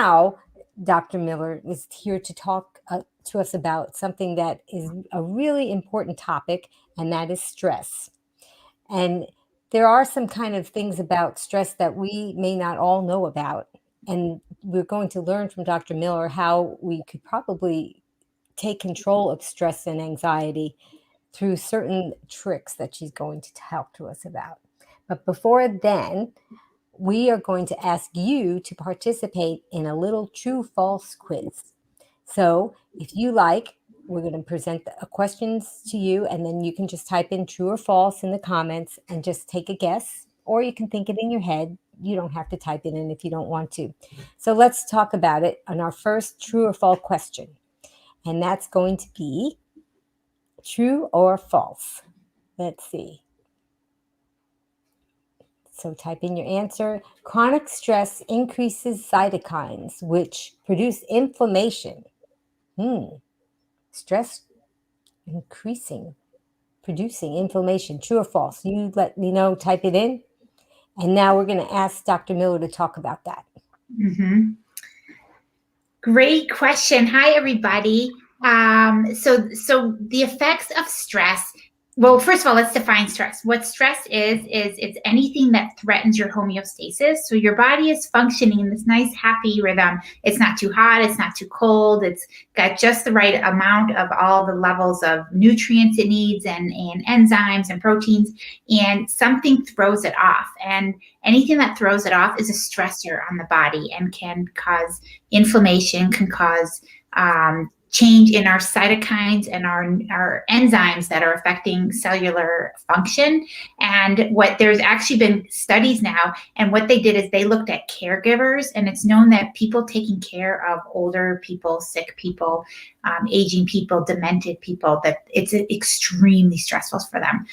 Now, Dr. Miller is here to talk to us about something that is a really important topic, and that is stress. And there are some kind of things about stress that we may not all know about. And we're going to learn from Dr. Miller how we could probably take control of stress and anxiety through certain tricks that she's going to talk to us about. But before then, we are going to ask you to participate in a little true false quiz. So if you like, we're going to present the questions to you, and then you can just type in true or false in the comments and just take a guess, or you can think it in your head. You don't have to type it in if you don't want to. So let's talk about it on our first true or false question. And that's going to be true or false. Let's see. So type in your answer. Chronic stress increases cytokines, which produce inflammation. Stress producing inflammation. True or false? You let me know, type it in. And now we're going to ask Dr. Miller to talk about that. Mm-hmm. Great question. Hi, everybody. So the effects of stress. Well, first of all, let's define stress. What stress is it's anything that threatens your homeostasis. So your body is functioning in this nice, happy rhythm. It's not too hot. It's not too cold. It's got just the right amount of all the levels of nutrients it needs and enzymes and proteins. And something throws it off. And anything that throws it off is a stressor on the body and can cause inflammation, can cause change in our cytokines and our enzymes that are affecting cellular function. And what there's actually been studies now, and what they did is they looked at caregivers, and it's known that people taking care of older people, sick people, aging people, demented people, that it's extremely stressful for them.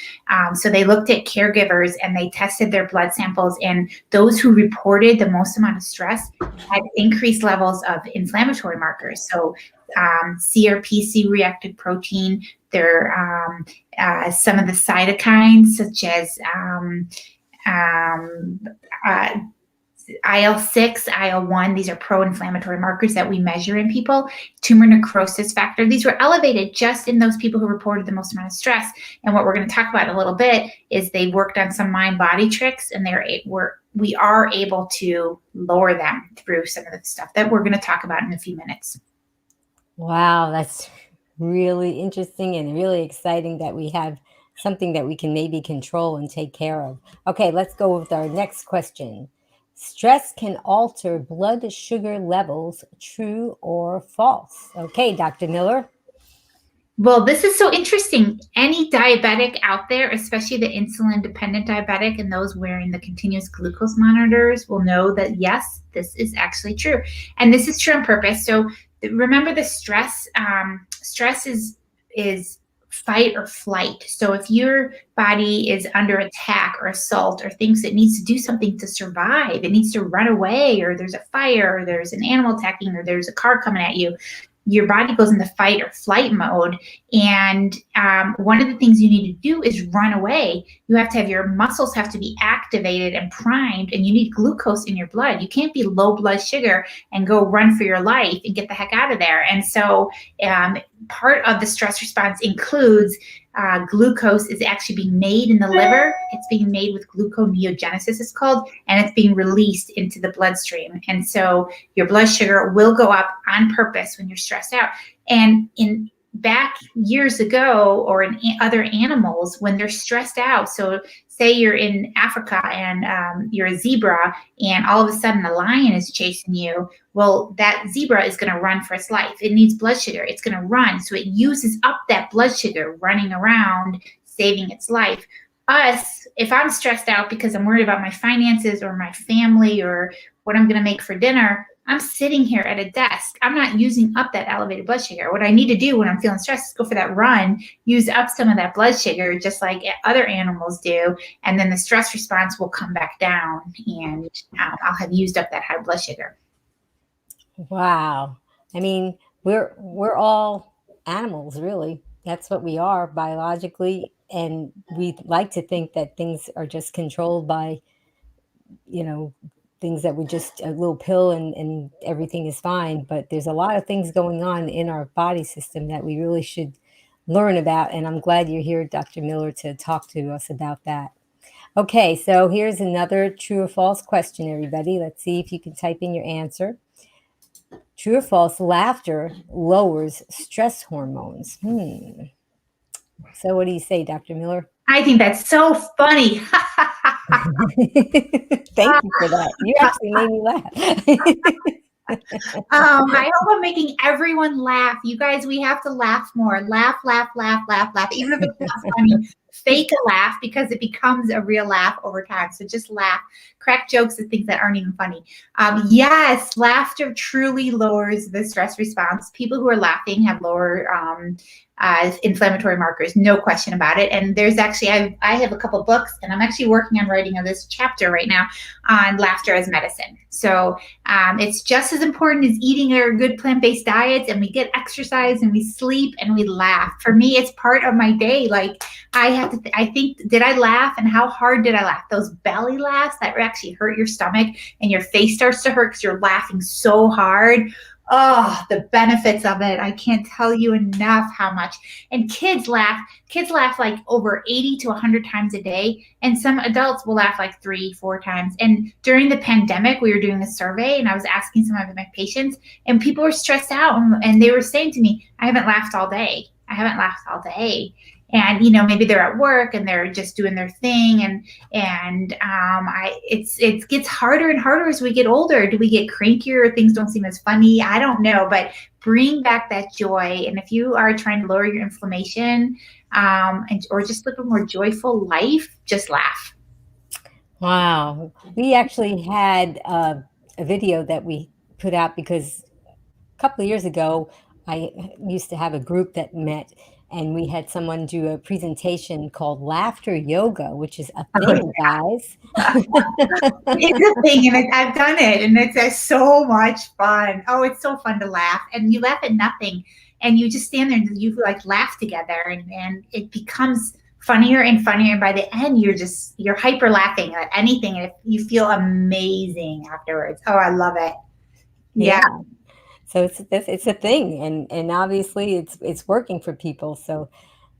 So they looked at caregivers and they tested their blood samples, and those who reported the most amount of stress had increased levels of inflammatory markers. So CRP, reactive protein. There are some of the cytokines, such as IL-6, IL-1. These are pro-inflammatory markers that we measure in people. Tumor necrosis factor. These were elevated just in those people who reported the most amount of stress. And what we're going to talk about in a little bit is they worked on some mind-body tricks, and we are able to lower them through some of the stuff that we're going to talk about in a few minutes. Wow, that's really interesting and really exciting that we have something that we can maybe control and take care of. Okay, let's go with our next question. Stress can alter blood sugar levels, true or false? Okay, Dr. Miller. Well, this is so interesting. Any diabetic out there, especially the insulin-dependent diabetic and those wearing the continuous glucose monitors, will know that, yes, this is actually true. And this is true on purpose. So remember the stress. Stress is fight or flight. So if your body is under attack or assault or thinks it needs to do something to survive, it needs to run away, or there's a fire, or there's an animal attacking, or there's a car coming at you, your body goes into fight or flight mode. And one of the things you need to do is run away. You have to have your muscles have to be activated and primed, and you need glucose in your blood. You can't be low blood sugar and go run for your life and get the heck out of there. And so part of the stress response includes glucose is actually being made in the liver. It's being made with gluconeogenesis, it's called, and it's being released into the bloodstream. And so your blood sugar will go up on purpose when you're stressed out. And in back years ago, or in other animals, when they're stressed out, so say you're in Africa and you're a zebra, and all of a sudden a lion is chasing you. Well, that zebra is going to run for its life. It needs blood sugar. It's going to run. So it uses up that blood sugar running around, saving its life. Us, if I'm stressed out because I'm worried about my finances or my family or what I'm going to make for dinner, I'm sitting here at a desk. I'm not using up that elevated blood sugar. What I need to do when I'm feeling stressed is go for that run, use up some of that blood sugar, just like other animals do, and then the stress response will come back down, and I'll have used up that high blood sugar. Wow. I mean, we're all animals, really. That's what we are biologically, and we like to think that things are just controlled by, things that we just a little pill and everything is fine. But there's a lot of things going on in our body system that we really should learn about. And I'm glad you're here, Dr. Miller, to talk to us about that. Okay, so here's another true or false question, everybody. Let's see if you can type in your answer. True or false, laughter lowers stress hormones. So what do you say, Dr. Miller? I think that's so funny. Thank you for that. You actually made me laugh. I hope I'm making everyone laugh. You guys, we have to laugh more. Laugh, laugh, laugh, laugh, laugh. Even if it's not funny, fake a laugh because it becomes a real laugh over time. So just laugh. Crack jokes at things that aren't even funny. Yes, laughter truly lowers the stress response. People who are laughing have lower inflammatory markers, no question about it. And there's actually, I have a couple books, and I'm actually working on writing this chapter right now on laughter as medicine. So it's just as important as eating our good plant-based diets, and we get exercise and we sleep and we laugh. For me, it's part of my day. Like I have to, I think, did I laugh and how hard did I laugh? Those belly laughs that actually hurt your stomach and your face starts to hurt because you're laughing so hard. Oh, the benefits of it. I can't tell you enough how much. And kids laugh like over 80 to 100 times a day. And some adults will laugh like 3-4 times. And during the pandemic, we were doing a survey and I was asking some of my patients and people were stressed out and they were saying to me, I haven't laughed all day. I haven't laughed all day. And, you know, maybe they're at work and they're just doing their thing. It gets harder and harder as we get older. Do we get crankier or things don't seem as funny? I don't know, but bring back that joy. And if you are trying to lower your inflammation or just live a more joyful life, just laugh. Wow. We actually had a video that we put out because a couple of years ago, I used to have a group that met and we had someone do a presentation called Laughter Yoga, which is a thing, guys. It's a thing, and I've done it, and it's so much fun. Oh, it's so fun to laugh, and you laugh at nothing, and you just stand there and you like laugh together, and it becomes funnier and funnier. And by the end, you're hyper laughing at anything, and you feel amazing afterwards. Oh, I love it. Yeah. So it's a thing, and obviously it's working for people. So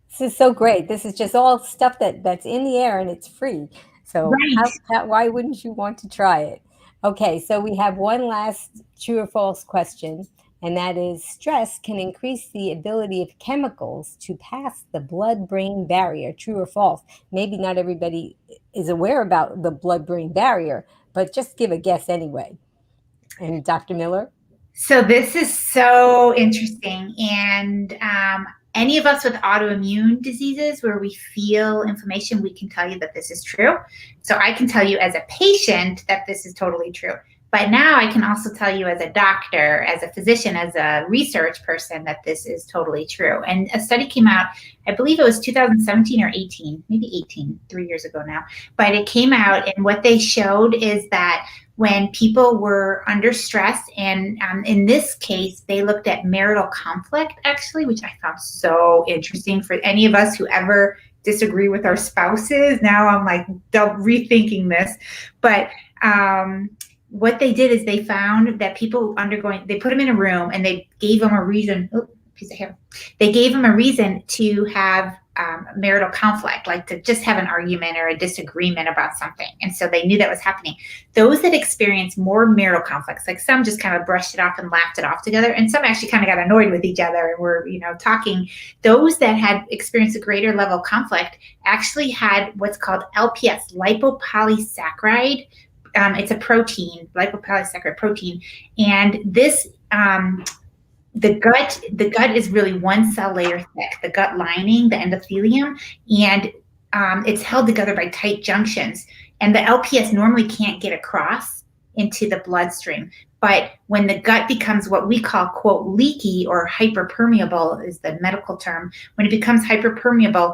this is so great. This is just all stuff that's in the air and it's free. So Right. why wouldn't you want to try it? Okay, so we have one last true or false question, and that is stress can increase the ability of chemicals to pass the blood-brain barrier. True or false? Maybe not everybody is aware about the blood-brain barrier, but just give a guess anyway. And Dr. Miller? So this is so interesting. And any of us with autoimmune diseases where we feel inflammation, we can tell you that this is true. So I can tell you as a patient that this is totally true. But now I can also tell you as a doctor, as a physician, as a research person that this is totally true. And a study came out, I believe it was 2017 or 18, maybe 18, 3 years ago now. But it came out, and what they showed is that when people were under stress, and in this case, they looked at marital conflict, actually, which I found so interesting for any of us who ever disagree with our spouses. Now I'm like rethinking this. But what they did is they found that people they put them in a room and they gave them a reason. Oh, piece of hair. They gave them a reason to have marital conflict, like to just have an argument or a disagreement about something. And so they knew that was happening. Those that experienced more marital conflicts, like some just kind of brushed it off and laughed it off together, and some actually kind of got annoyed with each other and were, talking. Those that had experienced a greater level of conflict actually had what's called LPS, lipopolysaccharide. It's a protein, lipopolysaccharide protein, and this the gut is really one cell layer thick, the gut lining, the endothelium, and it's held together by tight junctions. And the LPS normally can't get across into the bloodstream. But when the gut becomes what we call, quote, leaky or hyperpermeable is the medical term, when it becomes hyperpermeable,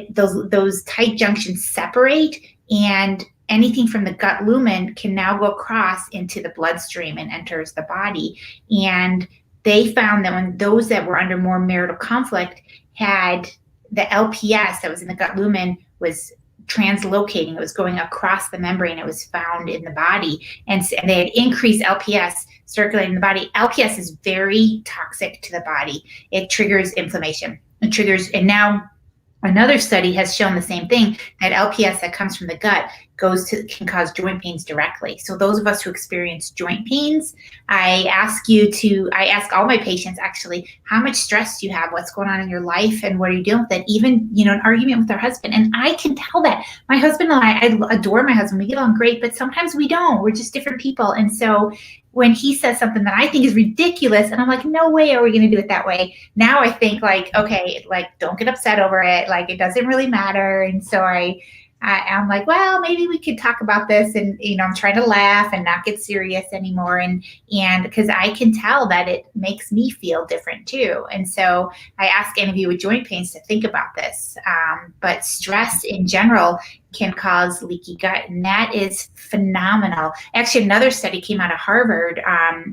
those tight junctions separate, and anything from the gut lumen can now go across into the bloodstream and enters the body. And they found that when those that were under more marital conflict had the LPS that was in the gut lumen was translocating. It was going across the membrane. It was found in the body, and they had increased LPS circulating in the body. LPS is very toxic to the body. It triggers inflammation. And now another study has shown the same thing, that LPS that comes from the gut can cause joint pains directly. So those of us who experience joint pains, I ask all my patients actually, how much stress do you have? What's going on in your life? And what are you dealing with? Even, an argument with our husband. And I can tell that my husband and I adore my husband. We get along great, but sometimes we don't. We're just different people. And so when he says something that I think is ridiculous, and I'm like, no way are we going to do it that way. Now I think okay, don't get upset over it. It doesn't really matter. And so I'm like, well, maybe we could talk about this, and I'm trying to laugh and not get serious anymore, and because I can tell that it makes me feel different too. And so I ask any of you with joint pains to think about this. But stress in general can cause leaky gut, and that is phenomenal. Actually, another study came out of Harvard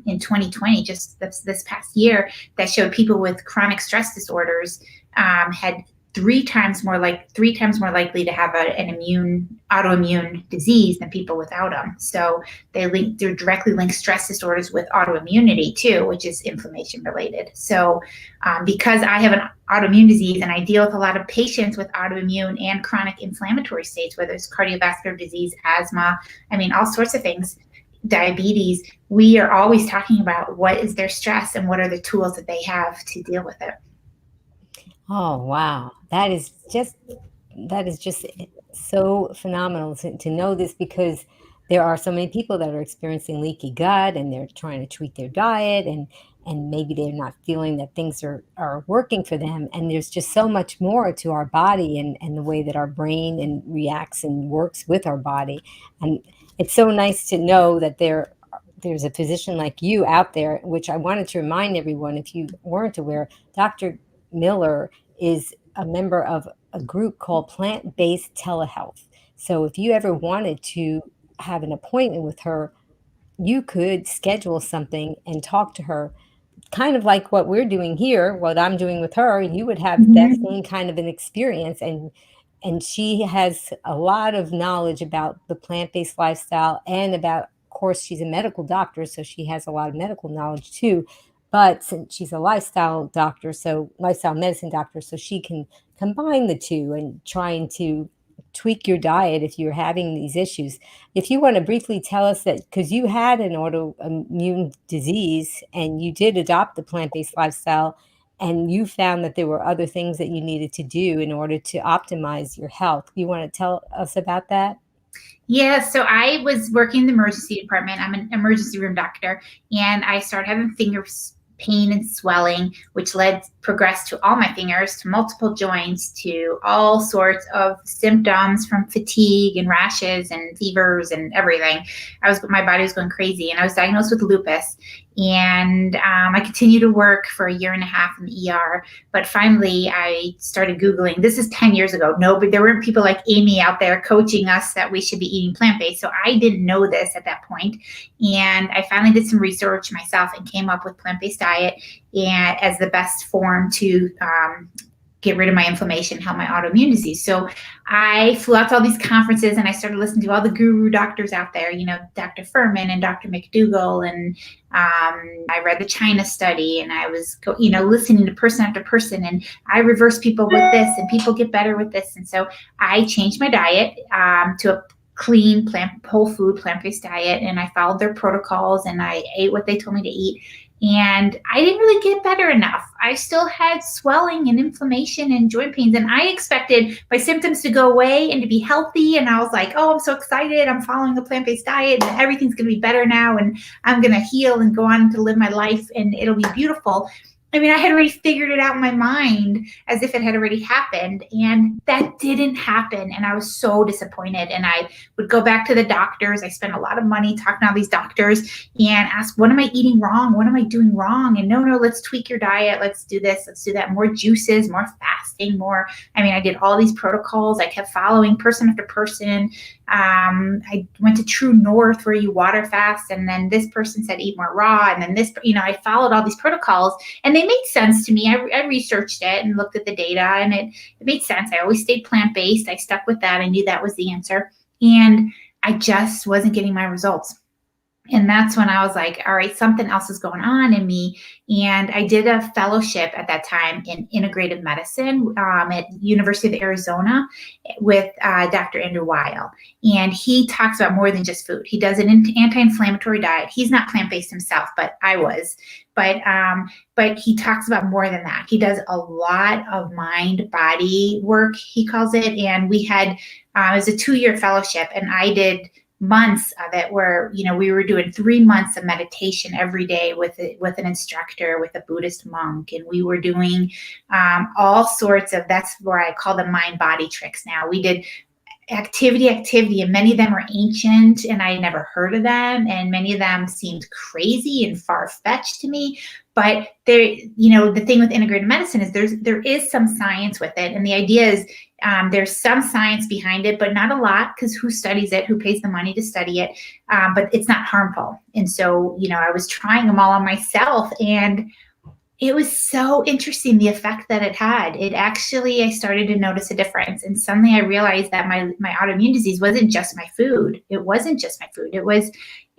in 2020, just this past year, that showed people with chronic stress disorders had three times more likely to have an autoimmune disease than people without them. So they're directly linked stress disorders with autoimmunity too, which is inflammation related. So because I have an autoimmune disease and I deal with a lot of patients with autoimmune and chronic inflammatory states, whether it's cardiovascular disease, asthma, all sorts of things, diabetes, we are always talking about what is their stress and what are the tools that they have to deal with it. Oh, wow. That is just so phenomenal to know this, because there are so many people that are experiencing leaky gut, and they're trying to tweak their diet, and maybe they're not feeling that things are working for them. And there's just so much more to our body and the way that our brain and reacts and works with our body. And it's so nice to know that there's a physician like you out there, which I wanted to remind everyone, if you weren't aware, Dr. Miller is a member of a group called Plant-Based Telehealth. So if you ever wanted to have an appointment with her, you could schedule something and talk to her, kind of like what we're doing here, what I'm doing with her. You would have that same kind of an experience. And she has a lot of knowledge about the plant-based lifestyle, and of course, she's a medical doctor, so she has a lot of medical knowledge too. But since she's a lifestyle medicine doctor, so she can combine the two and trying to tweak your diet if you're having these issues. If you want to briefly tell us that, because you had an autoimmune disease and you did adopt the plant-based lifestyle, and you found that there were other things that you needed to do in order to optimize your health. You want to tell us about that? Yeah, so I was working in the emergency department. I'm an emergency room doctor, and I started having finger pain and swelling, which progressed to all my fingers, to multiple joints, to all sorts of symptoms, from fatigue and rashes and fevers and everything. My body was going crazy, and I was diagnosed with lupus. And I continued to work for a year and a half in the ER, but finally I started Googling. This is 10 years ago. But there weren't people like Amy out there coaching us that we should be eating plant-based. So I didn't know this at that point. And I finally did some research myself and came up with plant-based diet and as the best form to get rid of my inflammation, help my autoimmune disease. So I flew out to all these conferences, and I started listening to all the guru doctors out there, Dr. Furman and Dr. McDougall, and I read the China study, and I was, listening to person after person, and I reverse people with this, and people get better with this. And so I changed my diet to a clean, whole food, plant-based diet, and I followed their protocols, and I ate what they told me to eat. And I didn't really get better enough. I still had swelling and inflammation and joint pains. And I expected my symptoms to go away and to be healthy. And I was like, oh, I'm so excited. I'm following a plant-based diet and everything's going to be better now. And I'm going to heal and go on to live my life and it'll be beautiful. I had already figured it out in my mind as if it had already happened, and that didn't happen. And I was so disappointed. And I would go back to the doctors. I spent a lot of money talking to all these doctors and ask, what am I eating wrong? What am I doing wrong? And no, let's tweak your diet. Let's do this. Let's do that. More juices, more fasting, more. I did all these protocols. I kept following person after person. I went to True North where you water fast. And then this person said, eat more raw. And then this, I followed all these protocols and they it made sense to me. I researched it and looked at the data, and it made sense. I always stayed plant-based. I stuck with that. I knew that was the answer. And I just wasn't getting my results. And that's when I was like, all right, something else is going on in me. And I did a fellowship at that time in integrative medicine at University of Arizona with Dr. Andrew Weil. And he talks about more than just food. He does an anti-inflammatory diet. He's not plant-based himself, but I was. But he talks about more than that. He does a lot of mind-body work, he calls it. And we had, it was a 2-year fellowship, and I did months of it where, we were doing 3 months of meditation every day with an instructor, with a Buddhist monk. And we were doing all sorts of, that's where I call them mind body tricks now. We did activity, and many of them were ancient and I never heard of them. And many of them seemed crazy and far-fetched to me. But there, the thing with integrative medicine is there is some science with it. And the idea is there's some science behind it, but not a lot, because who studies it? Who pays the money to study it? But it's not harmful. And so, I was trying them all on myself, and it was so interesting, the effect that it had. I started to notice a difference. And suddenly I realized that my autoimmune disease wasn't just my food. It wasn't just my food. It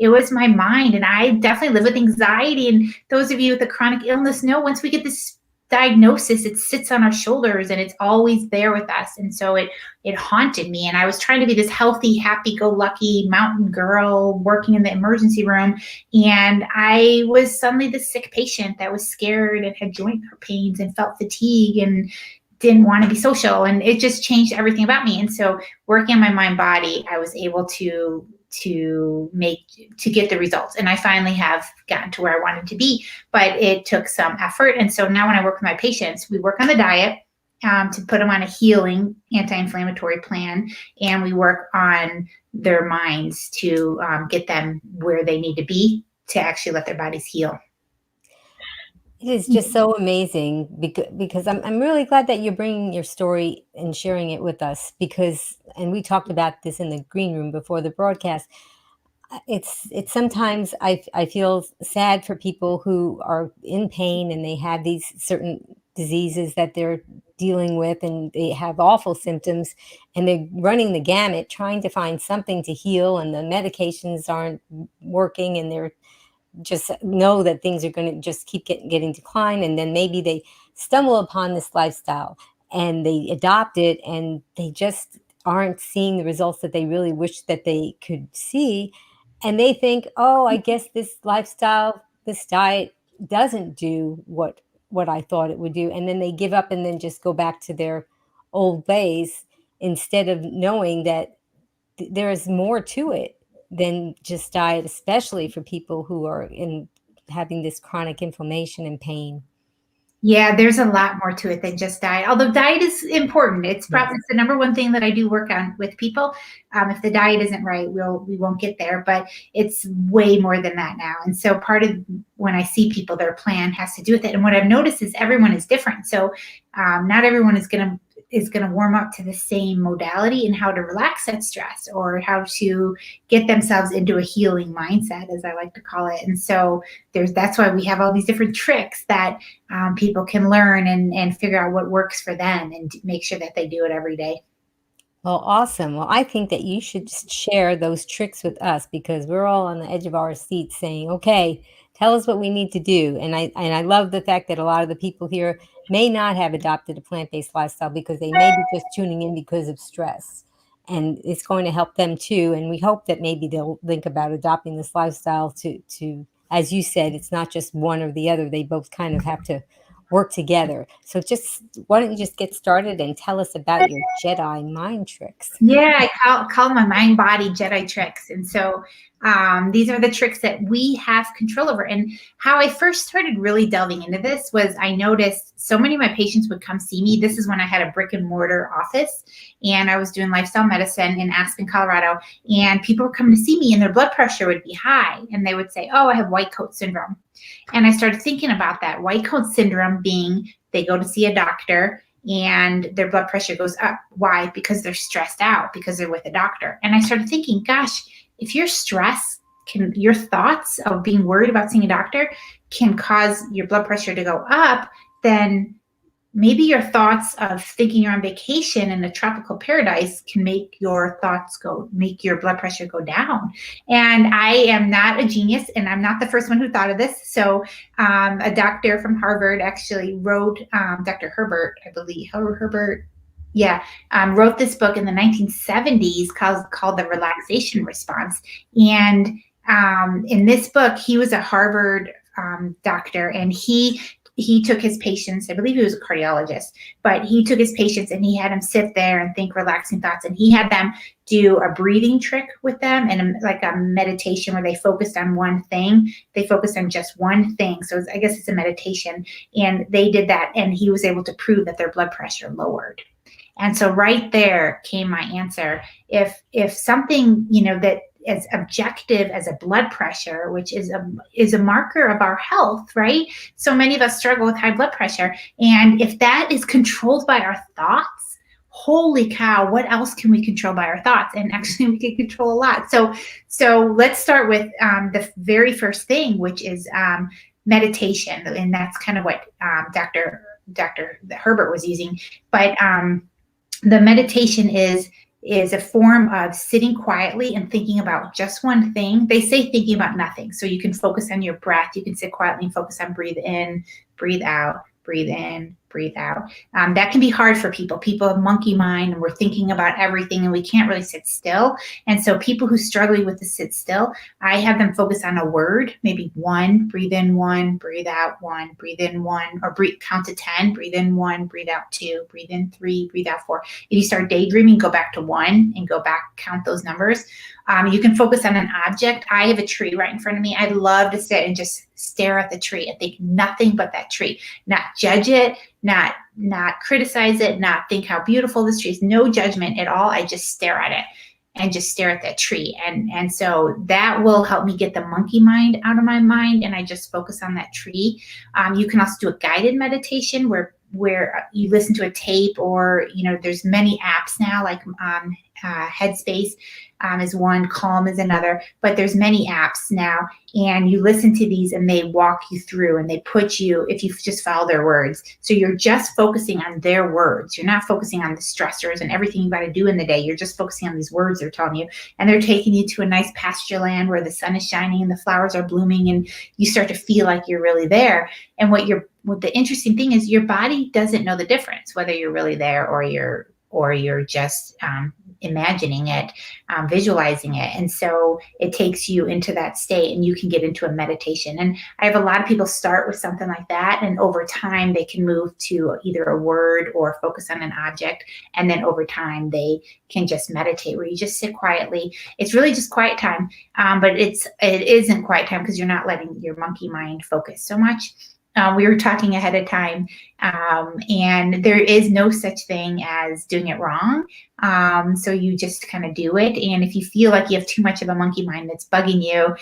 was my mind. And I definitely live with anxiety. And those of you with a chronic illness know once we get this diagnosis, it sits on our shoulders and it's always there with us. And so it haunted me. And I was trying to be this healthy, happy-go-lucky mountain girl working in the emergency room. And I was suddenly this sick patient that was scared and had joint pains and felt fatigue and didn't want to be social. And it just changed everything about me. And so working on my mind body, I was able to get the results. And I finally have gotten to where I wanted to be, but it took some effort. And so now when I work with my patients, we work on the diet to put them on a healing anti-inflammatory plan. And we work on their minds to get them where they need to be to actually let their bodies heal. It is just so amazing because I'm really glad that you're bringing your story and sharing it with us, and we talked about this in the green room before the broadcast. It's sometimes I feel sad for people who are in pain and they have these certain diseases that they're dealing with and they have awful symptoms and they're running the gamut trying to find something to heal, and the medications aren't working, and they're just know that things are going to just keep getting decline. And then maybe they stumble upon this lifestyle and they adopt it, and they just aren't seeing the results that they really wish that they could see. And they think, oh, I guess this lifestyle, this diet doesn't do what I thought it would do. And then they give up and then just go back to their old ways, instead of knowing that there is more to it than just diet, especially for people who are having this chronic inflammation and pain. Yeah, there's a lot more to it than just diet. Although diet is important, it's probably the number one thing that I do work on with people. If the diet isn't right, we won't get there. But it's way more than that now. And so part of when I see people, their plan has to do with it. And what I've noticed is everyone is different. So not everyone is going to warm up to the same modality and how to relax that stress or how to get themselves into a healing mindset, as I like to call it. And so that's why we have all these different tricks that people can learn and figure out what works for them and make sure that they do it every day. Well, awesome. Well, I think that you should share those tricks with us, because we're all on the edge of our seats saying, okay, tell us what we need to do. And I love the fact that a lot of the people here may not have adopted a plant-based lifestyle because they may be just tuning in because of stress. And it's going to help them too. And we hope that maybe they'll think about adopting this lifestyle to, as you said, it's not just one or the other. They both kind of have to work together. So why don't you just get started and tell us about your Jedi mind tricks? Yeah, I call my mind body Jedi tricks. And so these are the tricks that we have control over. And how I first started really delving into this was I noticed so many of my patients would come see me. This is when I had a brick and mortar office and I was doing lifestyle medicine in Aspen, Colorado. And people would come to see me and their blood pressure would be high. And they would say, oh, I have white coat syndrome. And I started thinking about that. White coat syndrome being they go to see a doctor and their blood pressure goes up. Why? Because they're stressed out, because they're with a doctor. And I started thinking, gosh, if your stress your thoughts of being worried about seeing a doctor can cause your blood pressure to go up, then maybe your thoughts of thinking you're on vacation in a tropical paradise can make your blood pressure go down. And I am not a genius, and I'm not the first one who thought of this. So a doctor from Harvard actually wrote, Dr. Herbert, I believe, Herbert, wrote this book in the 1970s called The Relaxation Response. And in this book, he was a Harvard doctor, and he took his patients, I believe he was a cardiologist, but he took his patients and he had them sit there and think relaxing thoughts. And he had them do a breathing trick with them, and like a meditation where they focused on one thing. They focused on just one thing. So I guess it's a meditation. And they did that, and he was able to prove that their blood pressure lowered. And so right there came my answer. If something, that as objective as a blood pressure, which is a marker of our health, right? So many of us struggle with high blood pressure. And if that is controlled by our thoughts, holy cow, what else can we control by our thoughts? And actually we can control a lot. So let's start with the very first thing, which is meditation. And that's kind of what Dr. Herbert was using. But the meditation is a form of sitting quietly and thinking about just one thing. They say thinking about nothing. So you can focus on your breath. You can sit quietly and focus on breathe in, breathe out, breathe in, breathe out. That can be hard for people. People have monkey mind, and we're thinking about everything, and we can't really sit still. And so people who struggle with the sit still, I have them focus on a word, maybe one, breathe in one, breathe out one, breathe in one, or count to 10, breathe in one, breathe out two, breathe in three, breathe out four. If you start daydreaming, go back to one and go back, count those numbers. You can focus on an object. I have a tree right in front of me. I'd love to sit and just stare at the tree and think nothing but that tree, not judge it, not criticize it, not think how beautiful this tree is, no judgment at all. I just stare at it and just stare at that tree. And so that will help me get the monkey mind out of my mind, and I just focus on that tree. You can also do a guided meditation where you listen to a tape, or, there's many apps now, like Headspace is one, Calm is another, but there's many apps now, and you listen to these and they walk you through, and they put you, if you just follow their words. So you're just focusing on their words. You're not focusing on the stressors and everything you got to do in the day. You're just focusing on these words they're telling you, and they're taking you to a nice pasture land where the sun is shining and the flowers are blooming, and you start to feel like you're really there. And what the interesting thing is, your body doesn't know the difference whether you're really there or you're just imagining it, visualizing it. And so it takes you into that state, and you can get into a meditation. And I have a lot of people start with something like that, and over time they can move to either a word or focus on an object. And then over time they can just meditate, where you just sit quietly. It's really just quiet time, but it isn't quiet time because you're not letting your monkey mind focus so much. We were talking ahead of time, and there is no such thing as doing it wrong. So you just kind of do it. And if you feel like you have too much of a monkey mind that's bugging you,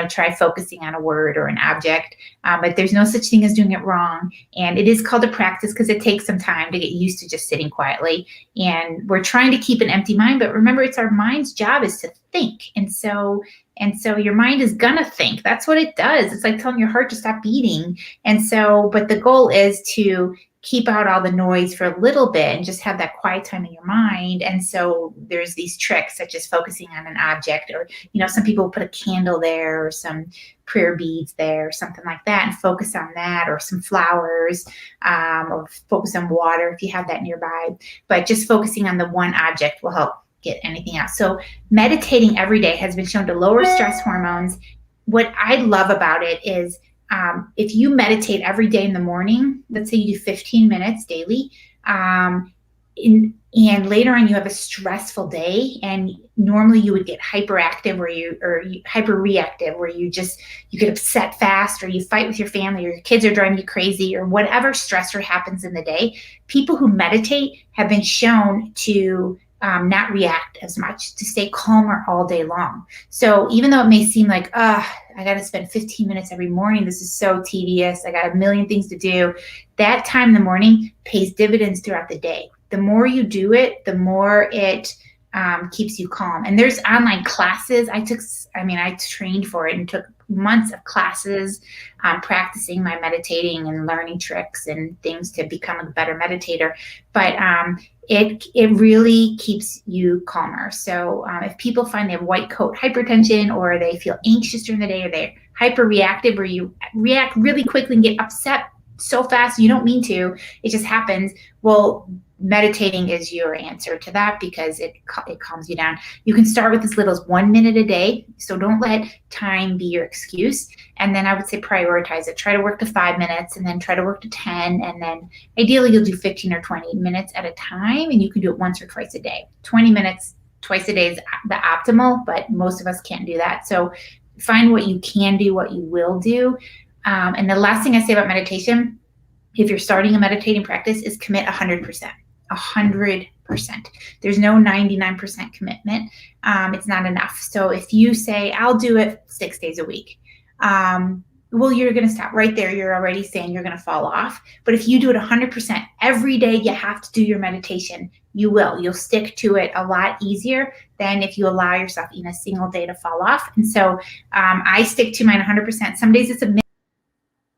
try focusing on a word or an object. But there's no such thing as doing it wrong. And it is called a practice because it takes some time to get used to just sitting quietly. And we're trying to keep an empty mind, but remember, it's our mind's job is to think. And so your mind is gonna think. That's what it does. It's like telling your heart to stop beating. And so, but the goal is to keep out all the noise for a little bit and just have that quiet time in your mind. And so there's these tricks such as focusing on an object, or, some people put a candle there or some prayer beads there or something like that and focus on that, or some flowers, or focus on water if you have that nearby. But just focusing on the one object will help get anything out. So meditating every day has been shown to lower stress hormones. What I love about it is if you meditate every day in the morning, let's say you do 15 minutes daily, and later on you have a stressful day, and normally you would get hyperactive or hyperreactive, where you get upset fast, or you fight with your family, or your kids are driving you crazy, or whatever stressor happens in the day. People who meditate have been shown to not react as much, to stay calmer all day long. So even though it may seem like, I got to spend 15 minutes every morning, this is so tedious, I got a million things to do, that time in the morning pays dividends throughout the day. The more you do it, the more it keeps you calm. And there's online classes. I trained for it and took months of classes, practicing my meditating and learning tricks and things to become a better meditator. But it really keeps you calmer. So if people find they have white coat hypertension, or they feel anxious during the day, or they're hyper reactive, or you react really quickly and get upset so fast you don't mean to, it just happens. Well, meditating is your answer to that, because it calms you down. You can start with as little as 1 minute a day. So don't let time be your excuse. And then I would say prioritize it. Try to work to 5 minutes, and then try to work to 10. And then ideally you'll do 15 or 20 minutes at a time. And you can do it once or twice a day. 20 minutes twice a day is the optimal, but most of us can't do that. So find what you can do, what you will do. And the last thing I say about meditation, if you're starting a meditating practice, is commit 100%. 100%. There's no 99% commitment. It's not enough. So if you say, I'll do it 6 days a week, well, you're going to stop right there. You're already saying you're going to fall off. But if you do it 100% every day, you have to do your meditation. You'll stick to it a lot easier than if you allow yourself in a single day to fall off. And so I stick to mine 100%. Some days it's a minute,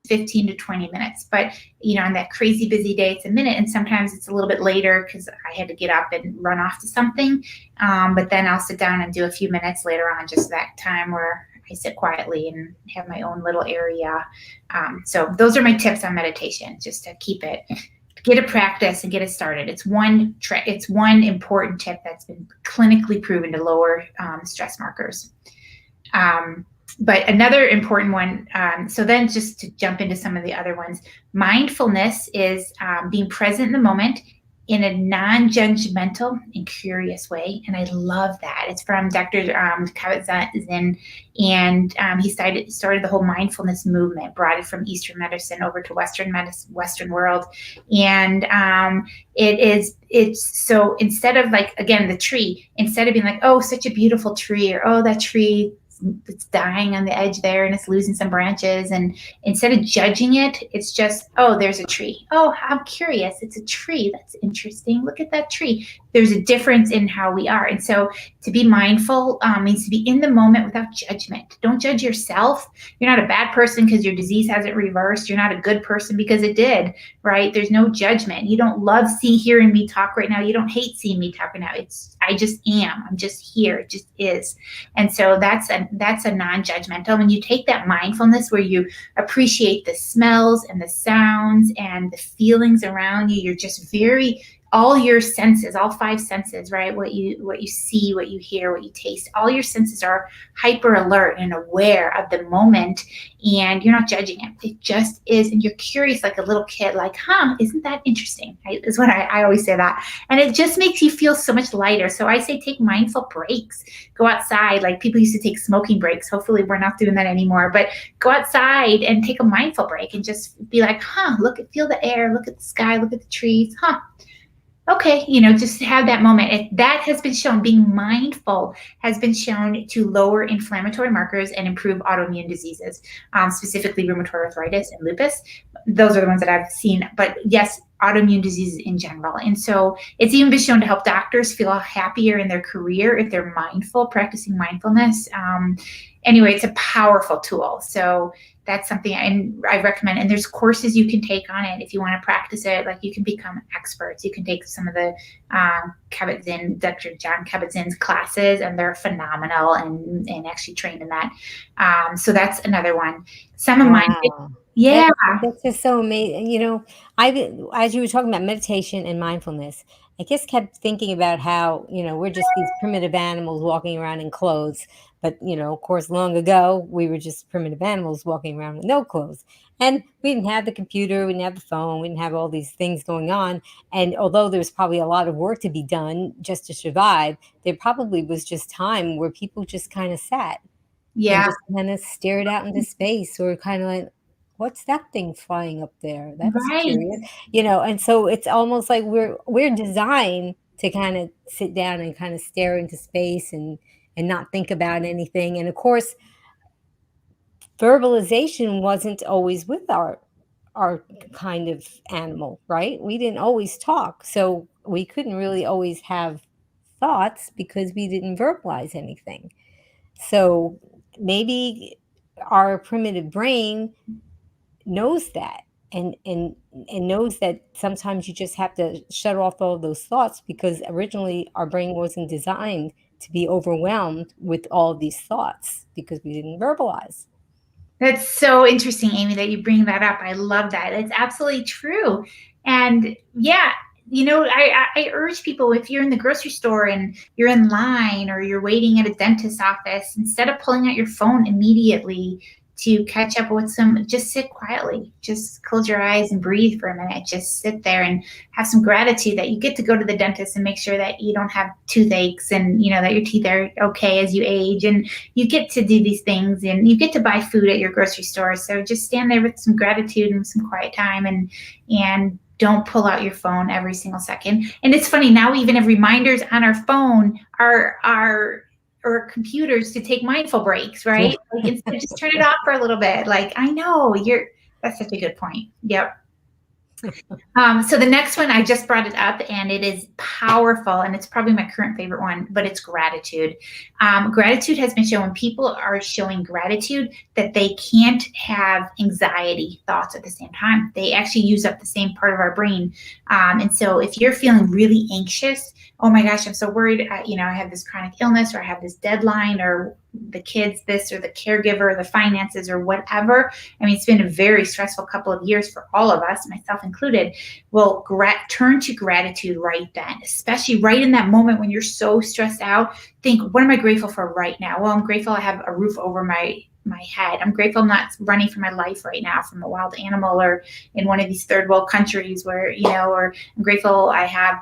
15 to 20 minutes, but on that crazy busy day, it's a minute. And sometimes it's a little bit later because I had to get up and run off to something. But then I'll sit down and do a few minutes later on, just that time where I sit quietly and have my own little area. So those are my tips on meditation, just to keep it, get a practice and get it started. It's one important tip that's been clinically proven to lower stress markers. But another important one, so then just to jump into some of the other ones, mindfulness is being present in the moment in a non-judgmental and curious way. And I love that. It's from Dr. Kabat-Zinn, and he started the whole mindfulness movement, brought it from Eastern medicine over to Western world. And it's so, instead of like, again, the tree, instead of being like, oh, such a beautiful tree, or oh, that tree, it's dying on the edge there and it's losing some branches, and instead of judging it, it's just, oh, there's a tree. Oh, I'm curious. It's a tree. That's interesting. Look at that tree. There's a difference in how we are. And so to be mindful means to be in the moment without judgment. Don't judge yourself. You're not a bad person because your disease hasn't reversed. You're not a good person because it did, right? There's no judgment. You don't love hearing me talk right now. You don't hate seeing me talk right now. I just am. I'm just here. It just is. And so that's a non-judgmental. When you take that mindfulness where you appreciate the smells and the sounds and the feelings around you, you're just all your senses, all 5 senses, right? What you see, what you hear, what you taste, all your senses are hyper alert and aware of the moment, and you're not judging it. It just is. And you're curious like a little kid, like, isn't that interesting? Right? Is what I always say that. And it just makes you feel so much lighter. So I say take mindful breaks. Go outside. Like people used to take smoking breaks. Hopefully we're not doing that anymore. But go outside and take a mindful break and just be like, feel the air, look at the sky, look at the trees. Okay, just have that moment. That has been shown, being mindful has been shown to lower inflammatory markers and improve autoimmune diseases, specifically rheumatoid arthritis and lupus. Those are the ones that I've seen. But yes, autoimmune diseases in general. And so it's even been shown to help doctors feel happier in their career if they're mindful, practicing mindfulness. Anyway, it's a powerful tool. So that's something I recommend. And there's courses you can take on it if you want to practice it. Like you can become experts. You can take some of the Kabat-Zinn, Dr. John Kabat-Zinn's classes, and they're phenomenal and actually trained in that. So that's another one. Some of mine. Yeah. That's just so amazing. As you were talking about meditation and mindfulness, I just kept thinking about how, we're just these primitive animals walking around in clothes. But, of course, long ago, we were just primitive animals walking around with no clothes. And we didn't have the computer, we didn't have the phone, we didn't have all these things going on. And although there's probably a lot of work to be done just to survive, there probably was just time where people just kind of sat and just kind of stared out into space, or kind of like, what's that thing flying up there? That's curious, and so it's almost like we're designed to kind of sit down and kind of stare into space and not think about anything. And of course, verbalization wasn't always with our kind of animal, right? We didn't always talk, so we couldn't really always have thoughts because we didn't verbalize anything. So maybe our primitive brain knows that, and knows that sometimes you just have to shut off all those thoughts, because originally our brain wasn't designed to be overwhelmed with all of these thoughts because we didn't verbalize. That's so interesting, Amy, that you bring that up. I love that. It's absolutely true. And yeah, I urge people, if you're in the grocery store and you're in line or you're waiting at a dentist's office, instead of pulling out your phone immediately to catch up with just sit quietly, just close your eyes and breathe for a minute. Just sit there and have some gratitude that you get to go to the dentist and make sure that you don't have toothaches, and that your teeth are okay as you age, and you get to do these things, and you get to buy food at your grocery store. So just stand there with some gratitude and some quiet time, and don't pull out your phone every single second. And it's funny, now we even have reminders on our phone, or computers, to take mindful breaks, right? Like, instead, just turn it off for a little bit. Like, I know that's such a good point. Yep. So the next one, I just brought it up, and it is powerful, and it's probably my current favorite one, but it's gratitude. Gratitude has been shown, when people are showing gratitude, that they can't have anxiety thoughts at the same time. They actually use up the same part of our brain. And so if you're feeling really anxious, oh my gosh, I'm so worried, I have this chronic illness, or I have this deadline, or the kids this, or the caregiver, or the finances, or whatever. I mean, it's been a very stressful couple of years for all of us, myself included. Well, turn to gratitude right then, especially right in that moment when you're so stressed out. Think, what am I grateful for right now? Well, I'm grateful I have a roof over my head. I'm grateful I'm not running for my life right now from a wild animal, or in one of these third world countries where, or I'm grateful I have,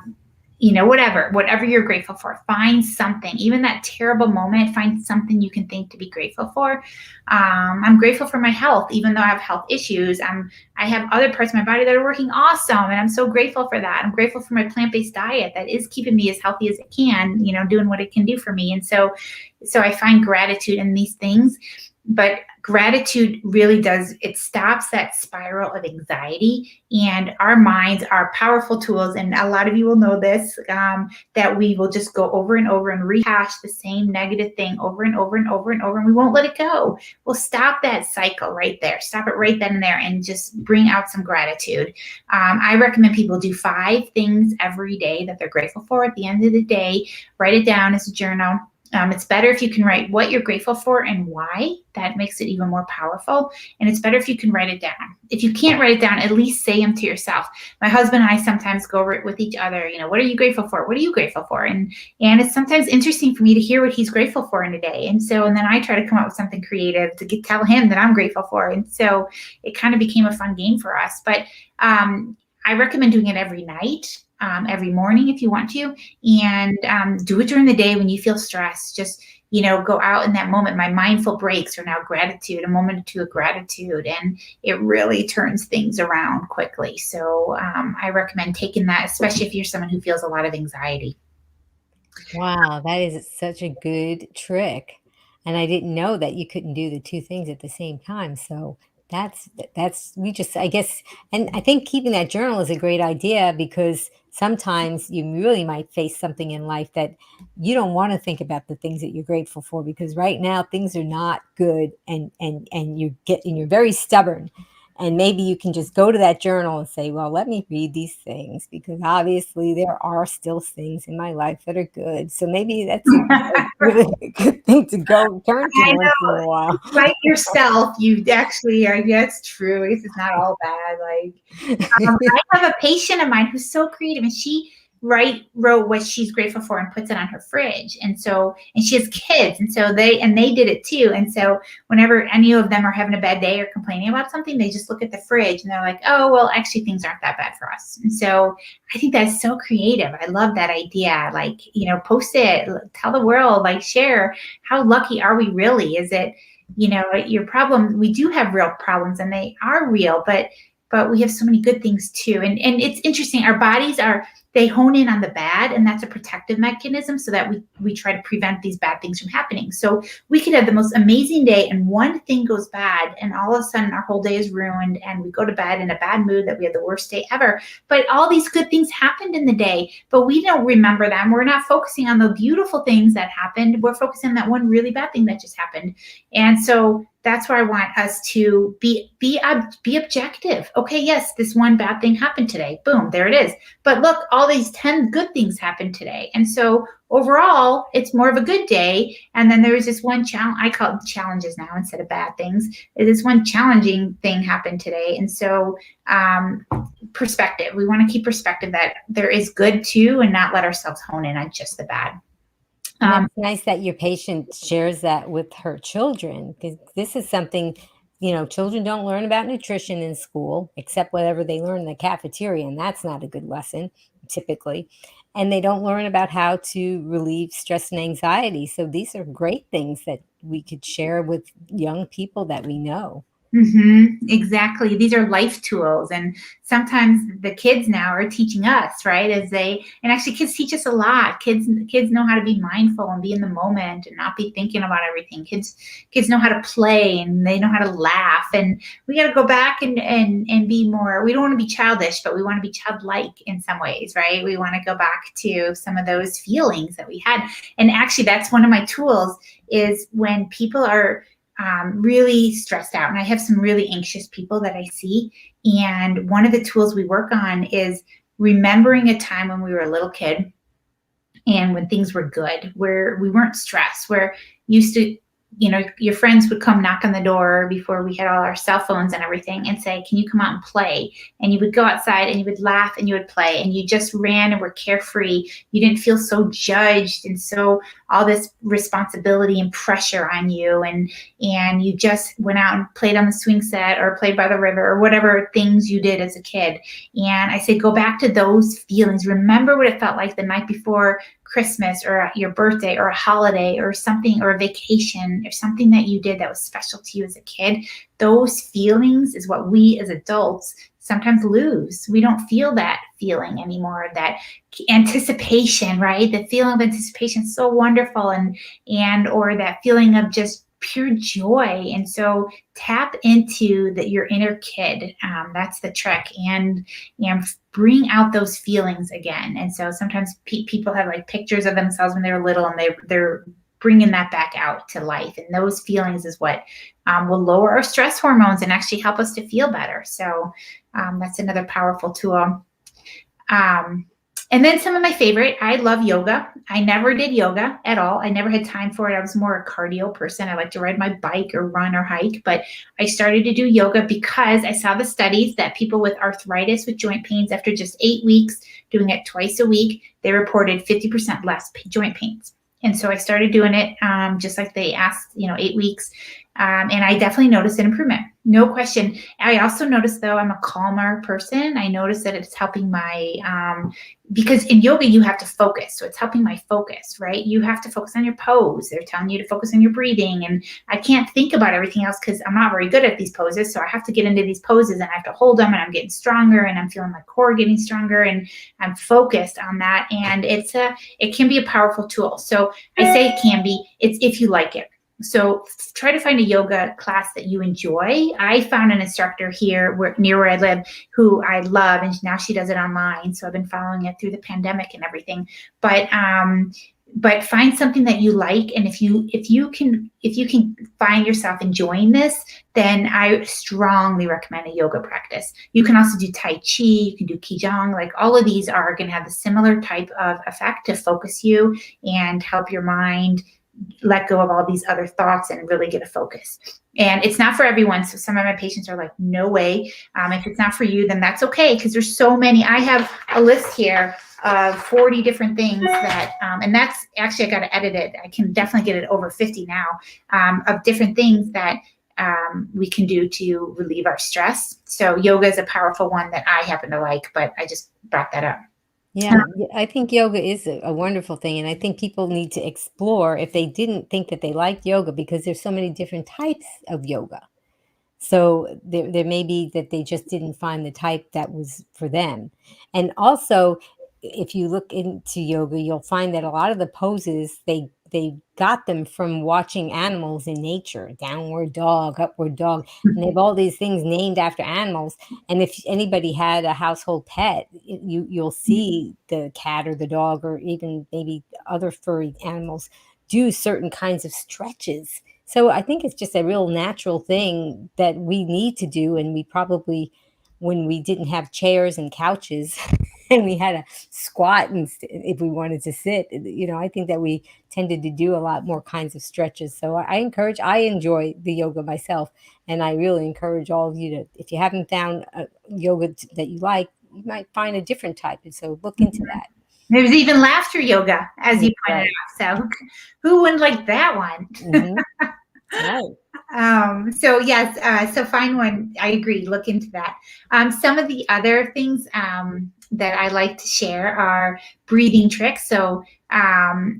whatever you're grateful for. Find something, even that terrible moment, find something you can think to be grateful for. I'm grateful for my health, even though I have health issues. I have other parts of my body that are working awesome, and I'm so grateful for that. I'm grateful for my plant-based diet that is keeping me as healthy as it can, doing what it can do for me. And so I find gratitude in these things. But gratitude really it stops that spiral of anxiety, and our minds are powerful tools. And a lot of you will know this, that we will just go over and over and rehash the same negative thing over and over and over and over, and we won't let it go. We'll stop that cycle right there. Stop it right then and there, and just bring out some gratitude. I recommend people do 5 things every day that they're grateful for. At the end of the day, write it down as a journal. It's better if you can write what you're grateful for and why. That makes it even more powerful. And it's better if you can write it down. If you can't write it down, at least say them to yourself. My husband and I sometimes go over it with each other. What are you grateful for? What are you grateful for? And it's sometimes interesting for me to hear what he's grateful for in a day. And then I try to come up with something creative to tell him that I'm grateful for. And so it kind of became a fun game for us. But I recommend doing it every night. Every morning if you want to, and do it during the day when you feel stressed. Just, go out in that moment. My mindful breaks are now gratitude, a moment or two of gratitude, and it really turns things around quickly. So I recommend taking that, especially if you're someone who feels a lot of anxiety. Wow, that is such a good trick. And I didn't know that you couldn't do the 2 things at the same time. So we just, I guess, and I think keeping that journal is a great idea, because sometimes you really might face something in life that you don't want to think about the things that you're grateful for, because right now things are not good, and you're very stubborn. And maybe you can just go to that journal and say, well, let me read these things, because obviously there are still things in my life that are good. So maybe that's a really good thing to go turn to once in a while. Write yourself. You actually are. Yeah, it's true. It's not all bad. I have a patient of mine who's so creative, and she wrote what she's grateful for and puts it on her fridge. And she has kids, and so they did it too. And so whenever any of them are having a bad day or complaining about something, they just look at the fridge and they're like, oh, well, actually things aren't that bad for us. And so I think that's so creative. I love that idea. Post it, tell the world, share. How lucky are we really? Is it, your problem? We do have real problems, and they are real, but but we have so many good things too. And it's interesting. Our bodies they hone in on the bad, and that's a protective mechanism so that we try to prevent these bad things from happening. So we could have the most amazing day and one thing goes bad, and all of a sudden our whole day is ruined and we go to bed in a bad mood that we had the worst day ever. But all these good things happened in the day, but we don't remember them. We're not focusing on the beautiful things that happened. We're focusing on that one really bad thing that just happened. And so that's where I want us to be objective. Okay, yes, this one bad thing happened today. Boom, there it is. But look, all these 10 good things happened today. And so overall, it's more of a good day. And then there was this one challenge. I call it challenges now instead of bad things. This one challenging thing happened today. And so perspective. We want to keep perspective that there is good too, and not let ourselves hone in on just the bad. It's nice that your patient shares that with her children, because this is something, children don't learn about nutrition in school, except whatever they learn in the cafeteria, and that's not a good lesson, typically. And they don't learn about how to relieve stress and anxiety. So these are great things that we could share with young people that we know. Exactly. These are life tools. And sometimes the kids now are teaching us, right? And actually kids teach us a lot. Kids know how to be mindful and be in the moment and not be thinking about everything. Kids know how to play and they know how to laugh. And we got to go back and be more, we don't want to be childish, but we want to be childlike in some ways, right? We want to go back to some of those feelings that we had. And actually that's one of my tools is when people are really stressed out. And I have some really anxious people that I see. And one of the tools we work on is remembering a time when we were a little kid and when things were good, where we weren't stressed, where used to, your friends would come knock on the door before we had all our cell phones and everything and say, can you come out and play? And you would go outside and you would laugh and you would play and you just ran and were carefree. You didn't feel so judged and so all this responsibility and pressure on you. And you just went out and played on the swing set or played by the river or whatever things you did as a kid. And I say, go back to those feelings. Remember what it felt like the night before Christmas or your birthday or a holiday or something, or a vacation or something that you did that was special to you as a kid. Those feelings is what we as adults sometimes lose. We don't feel that feeling anymore, that anticipation, right? The feeling of anticipation is so wonderful and or that feeling of just pure joy. And so tap into your inner kid. That's the trick. And bring out those feelings again. And so sometimes people have like pictures of themselves when they were little and they're bringing that back out to life. And those feelings is what will lower our stress hormones and actually help us to feel better. So that's another powerful tool. And then some of my favorite, I love yoga. I never did yoga at all. I never had time for it. I was more a cardio person. I like to ride my bike or run or hike, but I started to do yoga because I saw the studies that people with arthritis, with joint pains, after just 8 weeks, doing it twice a week, they reported 50% less joint pains. And so I started doing it just like they asked, 8 weeks. And I definitely noticed an improvement. No question. I also noticed, though, I'm a calmer person. I noticed that it's helping my, because in yoga, you have to focus. So it's helping my focus, right? You have to focus on your pose. They're telling you to focus on your breathing. And I can't think about everything else because I'm not very good at these poses. So I have to get into these poses and I have to hold them and I'm getting stronger and I'm feeling my core getting stronger and I'm focused on that. And it can be a powerful tool. So I say it can be, it's if you like it. So try to find a yoga class that you enjoy. I found an instructor here near where I live who I love, and now she does it online. So I've been following it through the pandemic and everything. But find something that you like, and if you can find yourself enjoying this, then I strongly recommend a yoga practice. You can also do Tai Chi, you can do Qigong. Like all of these are going to have the similar type of effect to focus you and help your mind let go of all these other thoughts and really get a focus. And it's not for everyone. So some of my patients are like, no way. If it's not for you, then that's okay. Because there's so many. I have a list here of 40 different things that, and that's actually, I got to edit it. I can definitely get it over 50 now, of different things that we can do to relieve our stress. So yoga is a powerful one that I happen to like, but I just brought that up. Yeah, I think yoga is a wonderful thing. And I think people need to explore if they didn't think that they liked yoga, because there's so many different types of yoga. So there may be that they just didn't find the type that was for them. And also, if you look into yoga, you'll find that a lot of the poses they got them from watching animals in nature, downward dog, upward dog, and they have all these things named after animals. And if anybody had a household pet, you'll see the cat or the dog or even maybe other furry animals do certain kinds of stretches. So I think it's just a real natural thing that we need to do, and we probably, when we didn't have chairs and couches and we had to squat and if we wanted to sit, I think that we tended to do a lot more kinds of stretches. So I enjoy the yoga myself, and I really encourage all of you to, if you haven't found a yoga that you like, you might find a different type. And so look into that. There's even laughter yoga, as you pointed Right. out. So who wouldn't like that one? Mm-hmm. Right. So yes, so find one. I agree. Look into that. Some of the other things that I like to share are breathing tricks. So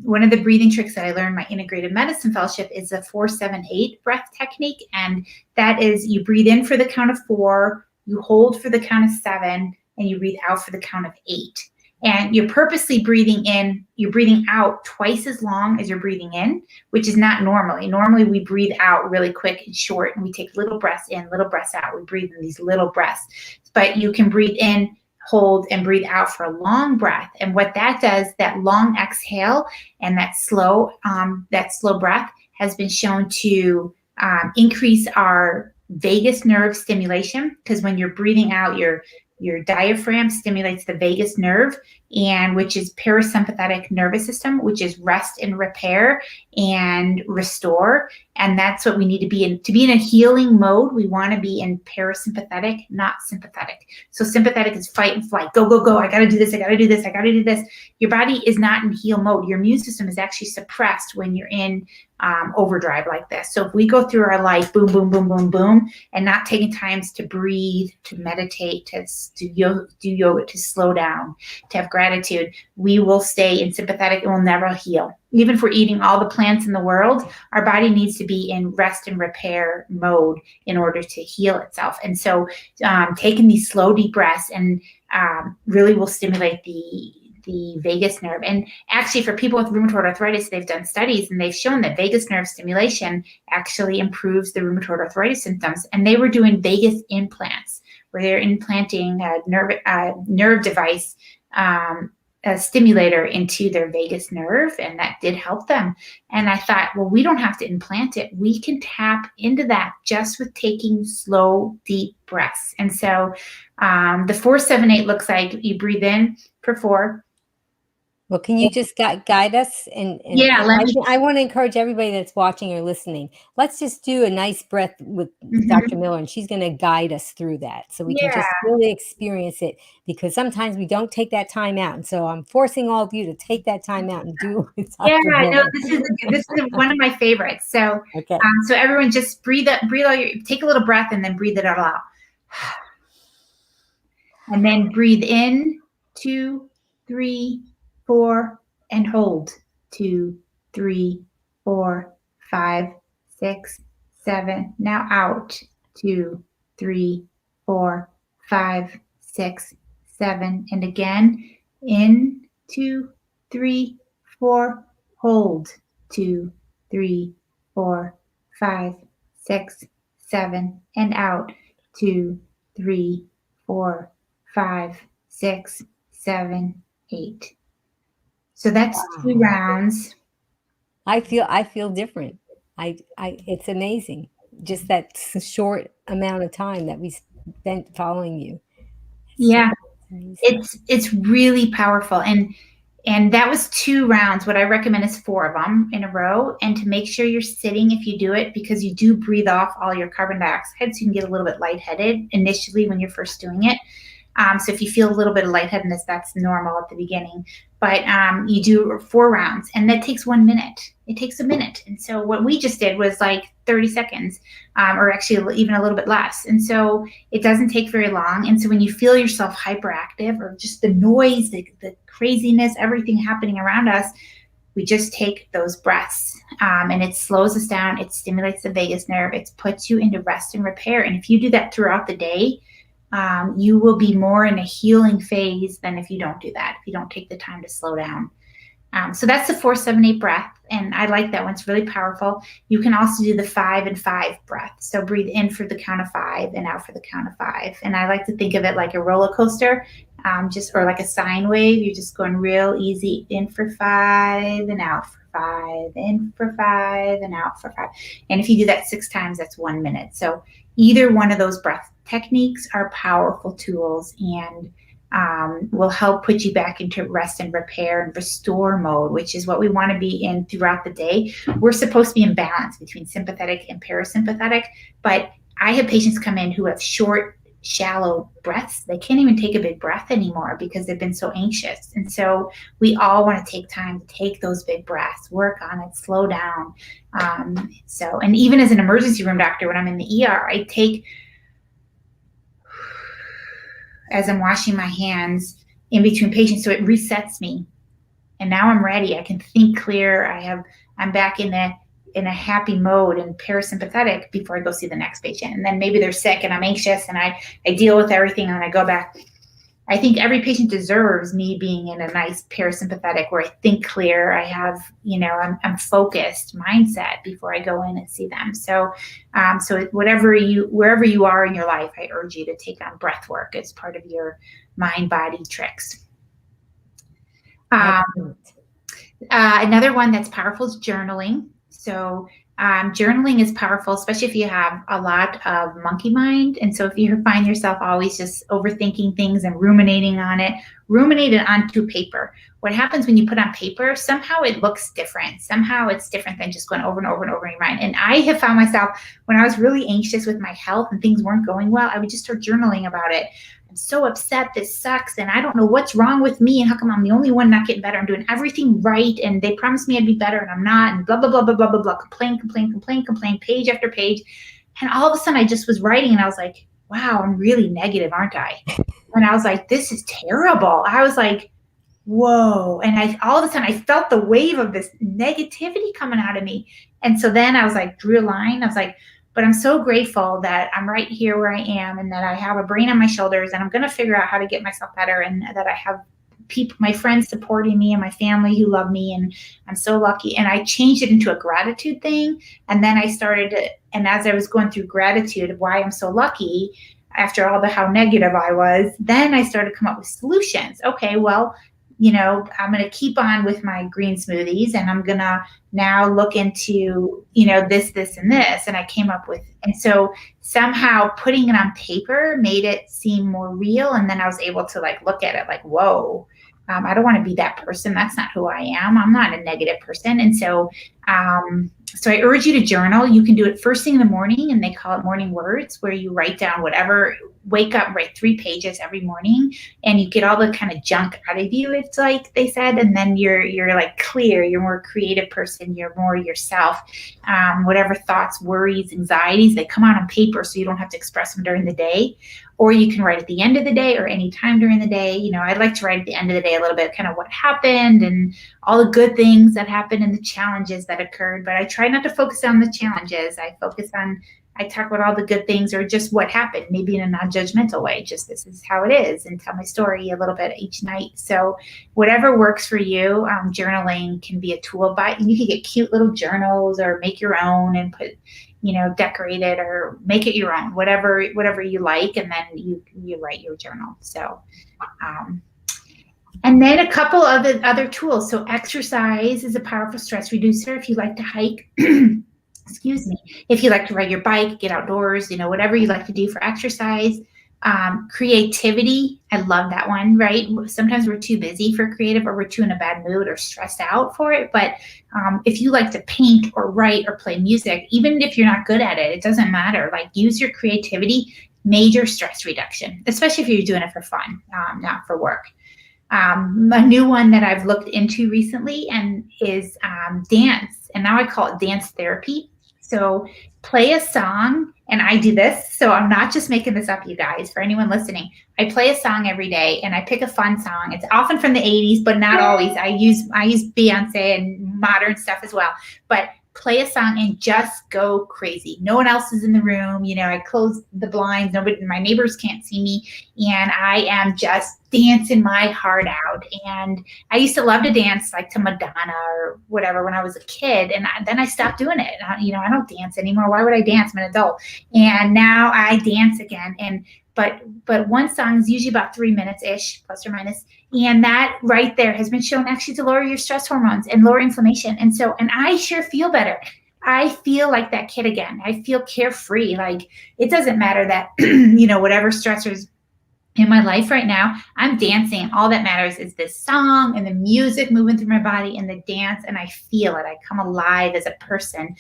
one of the breathing tricks that I learned in my integrative medicine fellowship is a 4-7-8 breath technique, and that is you breathe in for the count of 4, you hold for the count of 7, and you breathe out for the count of 8. And you're purposely breathing in, you're breathing out twice as long as you're breathing in, which is not normally. Normally we breathe out really quick and short, and we take little breaths in, little breaths out. We breathe in these little breaths. But you can breathe in, hold, and breathe out for a long breath. And what that does, that long exhale and that slow breath has been shown to increase our vagus nerve stimulation, because when you're breathing out, your diaphragm stimulates the vagus nerve, and which is parasympathetic nervous system, which is rest and repair and restore. And that's what we need to be in. To be in a healing mode, we want to be in parasympathetic, not sympathetic. So sympathetic is fight and flight. Go, go, go. I got to do this. I got to do this. I got to do this. Your body is not in heal mode. Your immune system is actually suppressed when you're in overdrive like this. So if we go through our life, boom, boom, boom, boom, boom, and not taking times to breathe, to meditate, to do yoga, to slow down, to have gratitude, we will stay in sympathetic and will never heal. Even if we're eating all the plants in the world, our body needs to be in rest and repair mode in order to heal itself. And so taking these slow, deep breaths and really will stimulate the vagus nerve. And actually for people with rheumatoid arthritis, they've done studies and they've shown that vagus nerve stimulation actually improves the rheumatoid arthritis symptoms. And they were doing vagus implants where they're implanting a nerve device, a stimulator into their vagus nerve, and that did help them. And I thought, well, we don't have to implant it. We can tap into that just with taking slow, deep breaths. And so the 4-7-8 looks like you breathe in for 4. Well, can you just guide us? And yeah, I want to encourage everybody that's watching or listening. Let's just do a nice breath with Dr. Miller, and she's going to guide us through that so we can just really experience it, because sometimes we don't take that time out. And so I'm forcing all of you to take that time out and do it with Dr. Miller. No, this is one of my favorites. So, okay. So everyone just breathe take a little breath and then breathe it all out. And then breathe in, 2, 3, 4, and hold. 2, 3, 4, 5, 6, 7. Now out. 2, 3, 4, 5, 6, 7. And again, in, 2, 3, 4, hold. 2, 3, 4, 5, 6, 7. And out. 2, 3, 4, 5, 6, 7, 8. So that's 2 rounds. I feel different. It's amazing. Just that short amount of time that we spent following you. Yeah, it's really powerful. And that was 2 rounds. What I recommend is 4 of them in a row, and to make sure you're sitting if you do it, because you do breathe off all your carbon dioxide, so you can get a little bit lightheaded initially when you're first doing it. So if you feel a little bit of lightheadedness, that's normal at the beginning. But you do 4 rounds, and that takes 1 minute. It takes a minute. And so what we just did was like 30 seconds, or actually even a little bit less. And so it doesn't take very long. And so when you feel yourself hyperactive, or just the noise, the craziness, everything happening around us, We just take those breaths, and it slows us down. It stimulates the vagus nerve. It puts you into rest and repair. And if you do that throughout the day, you will be more in a healing phase than if you don't do that, if you don't take the time to slow down. So that's the 4-7-8 breath, and I like that one. It's really powerful. You can also do the 5 and 5 breath. So breathe in for the count of 5 and out for the count of 5. And I like to think of it like a roller coaster, or like a sine wave. You're just going real easy, in for 5 and out for 5, in for 5 and out for 5. And if you do that 6 times, that's 1 minute. So either one of those breath techniques are powerful tools, and will help put you back into rest and repair and restore mode, which is what we want to be in throughout the day. We're supposed to be in balance between sympathetic and parasympathetic, but I have patients come in who have short, shallow breaths. They can't even take a big breath anymore because they've been so anxious. And so we all want to take time to take those big breaths, work on it, slow down. And even as an emergency room doctor, when I'm in the ER, I take, as I'm washing my hands in between patients, so it resets me. And now I'm ready. I can think clear. I'm back in a happy mode and parasympathetic before I go see the next patient. And then maybe they're sick and I'm anxious and I deal with everything and then I go back. I think every patient deserves me being in a nice parasympathetic where I think clear. I have, I'm focused mindset before I go in and see them. So wherever you are in your life, I urge you to take on breath work as part of your mind-body tricks. Another one that's powerful is journaling. So journaling is powerful, especially if you have a lot of monkey mind. And so if you find yourself always just overthinking things and ruminating on it, ruminate it onto paper. What happens when you put on paper, somehow it looks different. Somehow it's different than just going over and over and over in your mind. And I have found myself, when I was really anxious with my health and things weren't going well, I would just start journaling about it. I'm so upset, this sucks, and I don't know what's wrong with me, and how come I'm the only one not getting better? I'm doing everything right, and they promised me I'd be better, and I'm not, and blah, blah, blah, blah, blah, blah, blah, complain, page after page. And all of a sudden I just was writing, and I was like, wow, I'm really negative, aren't I? And I was like, this is terrible. I was like, whoa. And all of a sudden I felt the wave of this negativity coming out of me. And so then I was like, drew a line. I was like, but I'm so grateful that I'm right here where I am and that I have a brain on my shoulders and I'm going to figure out how to get myself better, and that I have people, my friends supporting me and my family who love me, and I'm so lucky. And I changed it into a gratitude thing. And then I started to, and as I was going through gratitude of why I'm so lucky after all the how negative I was, then I started to come up with solutions. Okay, well, I'm going to keep on with my green smoothies, and I'm going to now look into, this and this. And I came up with, and so somehow putting it on paper made it seem more real. And then I was able to look at it like, whoa, I don't want to be that person. That's not who I am. I'm not a negative person. And so I urge you to journal. You can do it first thing in the morning, and they call it morning words, where you write down whatever, wake up, write 3 pages every morning, and you get all the kind of junk out of you, it's like they said, and then you're like clear, you're more creative person, you're more yourself. Whatever thoughts, worries, anxieties, they come out on paper so you don't have to express them during the day. Or you can write at the end of the day or any time during the day. I'd like to write at the end of the day a little bit kind of what happened and all the good things that happened and the challenges that occurred. But I try not to focus on the challenges. I talk about all the good things or just what happened, maybe in a non-judgmental way. Just this is how it is, and tell my story a little bit each night. So whatever works for you, journaling can be a tool. But you can get cute little journals or make your own and put, decorate it or make it your own, whatever you like, and then you write your journal. So, and then a couple of the other tools. So exercise is a powerful stress reducer. If you like to hike, excuse me, if you like to ride your bike, get outdoors, whatever you like to do for exercise. Creativity, I love that one, right? Sometimes we're too busy for creative, or we're too in a bad mood or stressed out for it. But if you like to paint or write or play music, even if you're not good at it, it doesn't matter. Use your creativity, major stress reduction, especially if you're doing it for fun, not for work. A new one that I've looked into recently and is dance, and now I call it dance therapy. So play a song, and I do this. So I'm not just making this up, you guys, for anyone listening. I play a song every day, and I pick a fun song. It's often from the 80s, but not always. I use Beyonce and modern stuff as well. But play a song and just go crazy. No one else is in the room. I close the blinds. My neighbors can't see me. And I am just dancing my heart out. And I used to love to dance like to Madonna or whatever when I was a kid. And then I stopped doing it. I don't dance anymore. Why would I dance? I'm an adult. And now I dance again. But one song is usually about 3 minutes-ish, plus or minus. And that right there has been shown actually to lower your stress hormones and lower inflammation. And I sure feel better. I feel like that kid again. I feel carefree. Like it doesn't matter that, whatever stressors in my life right now, I'm dancing. All that matters is this song and the music moving through my body and the dance, and I feel it. I come alive as a person.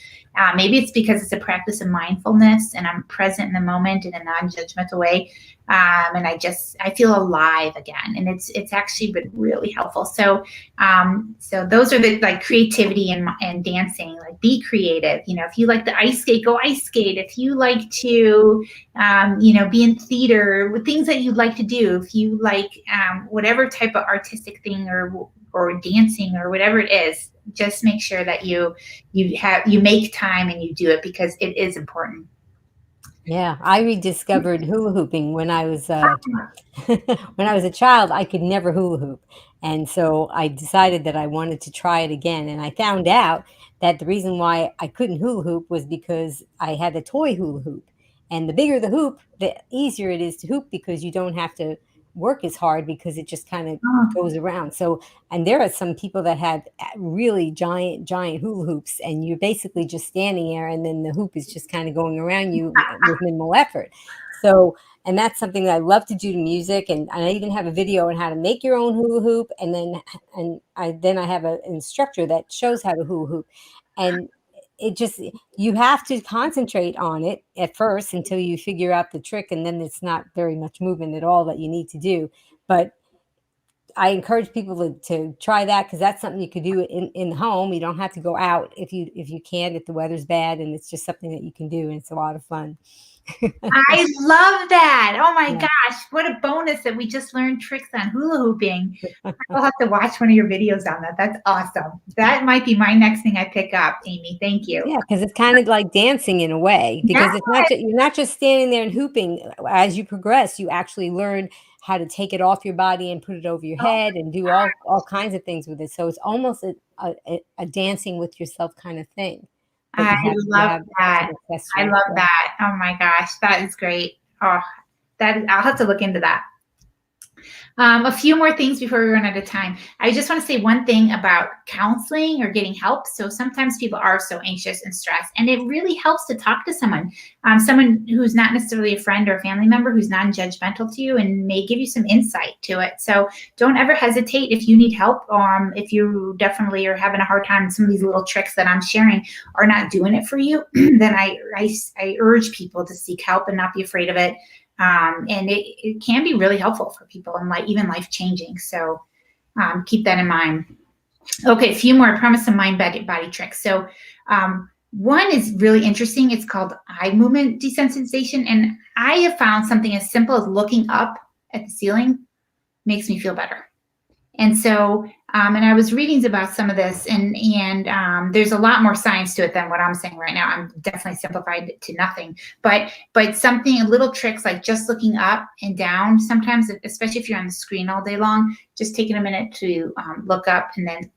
Maybe it's because it's a practice of mindfulness and I'm present in the moment in a non-judgmental way. And I feel alive again, and it's actually been really helpful. So those are the like creativity and dancing. Like be creative. If you like to ice skate, go ice skate. If you like to, be in theater, with things that you'd like to do. If you like whatever type of artistic thing or dancing or whatever it is, just make sure that you make time and you do it because it is important. Yeah, I rediscovered hula hooping when I was when I was a child. I could never hula hoop, and so I decided that I wanted to try it again. And I found out that the reason why I couldn't hula hoop was because I had a toy hula hoop, and the bigger the hoop, the easier it is to hoop because you don't have to work as hard because it just kind of goes around. So, and there are some people that have really giant hula hoops, and you're basically just standing there, and then the hoop is just kind of going around you with minimal effort. So, and that's something that I love to do to music, and I even have a video on how to make your own hula hoop, and then I have an instructor that shows how to hula hoop, and you have to concentrate on it at first until you figure out the trick, and then it's not very much movement at all that you need to do. But I encourage people to try that because that's something you could do in the home. You don't have to go out if you can, if the weather's bad, and it's just something that you can do, and it's a lot of fun. I love that. Oh my gosh, what a bonus that we just learned tricks on hula hooping. I'll have to watch one of your videos on that. That's awesome. That might be my next thing I pick up, Amy. Thank you. Yeah, because it's kind of like dancing in a way, because you're not just standing there and hooping. As you progress, you actually learn how to take it off your body and put it over your head and do all kinds of things with it. So it's almost a dancing with yourself kind of thing. I love that. I love that. Oh my gosh, that is great. I'll have to look into that. A few more things before we run out of time. I just want to say one thing about counseling or getting help. So sometimes people are so anxious and stressed, and it really helps to talk to someone who's not necessarily a friend or a family member, who's non-judgmental to you and may give you some insight to it. So don't ever hesitate if you need help. If you definitely are having a hard time, some of these little tricks that I'm sharing are not doing it for you, then I urge people to seek help and not be afraid of it. And it can be really helpful for people and even life-changing. So keep that in mind. Okay, a few more. I promise some mind-body tricks. So one is really interesting. It's called eye movement desensitization. And I have found something as simple as looking up at the ceiling makes me feel better. And so, and I was reading about some of this, and there's a lot more science to it than what I'm saying right now. I'm definitely simplified it to nothing, but little tricks like just looking up and down. Sometimes, especially if you're on the screen all day long, just taking a minute to look up and then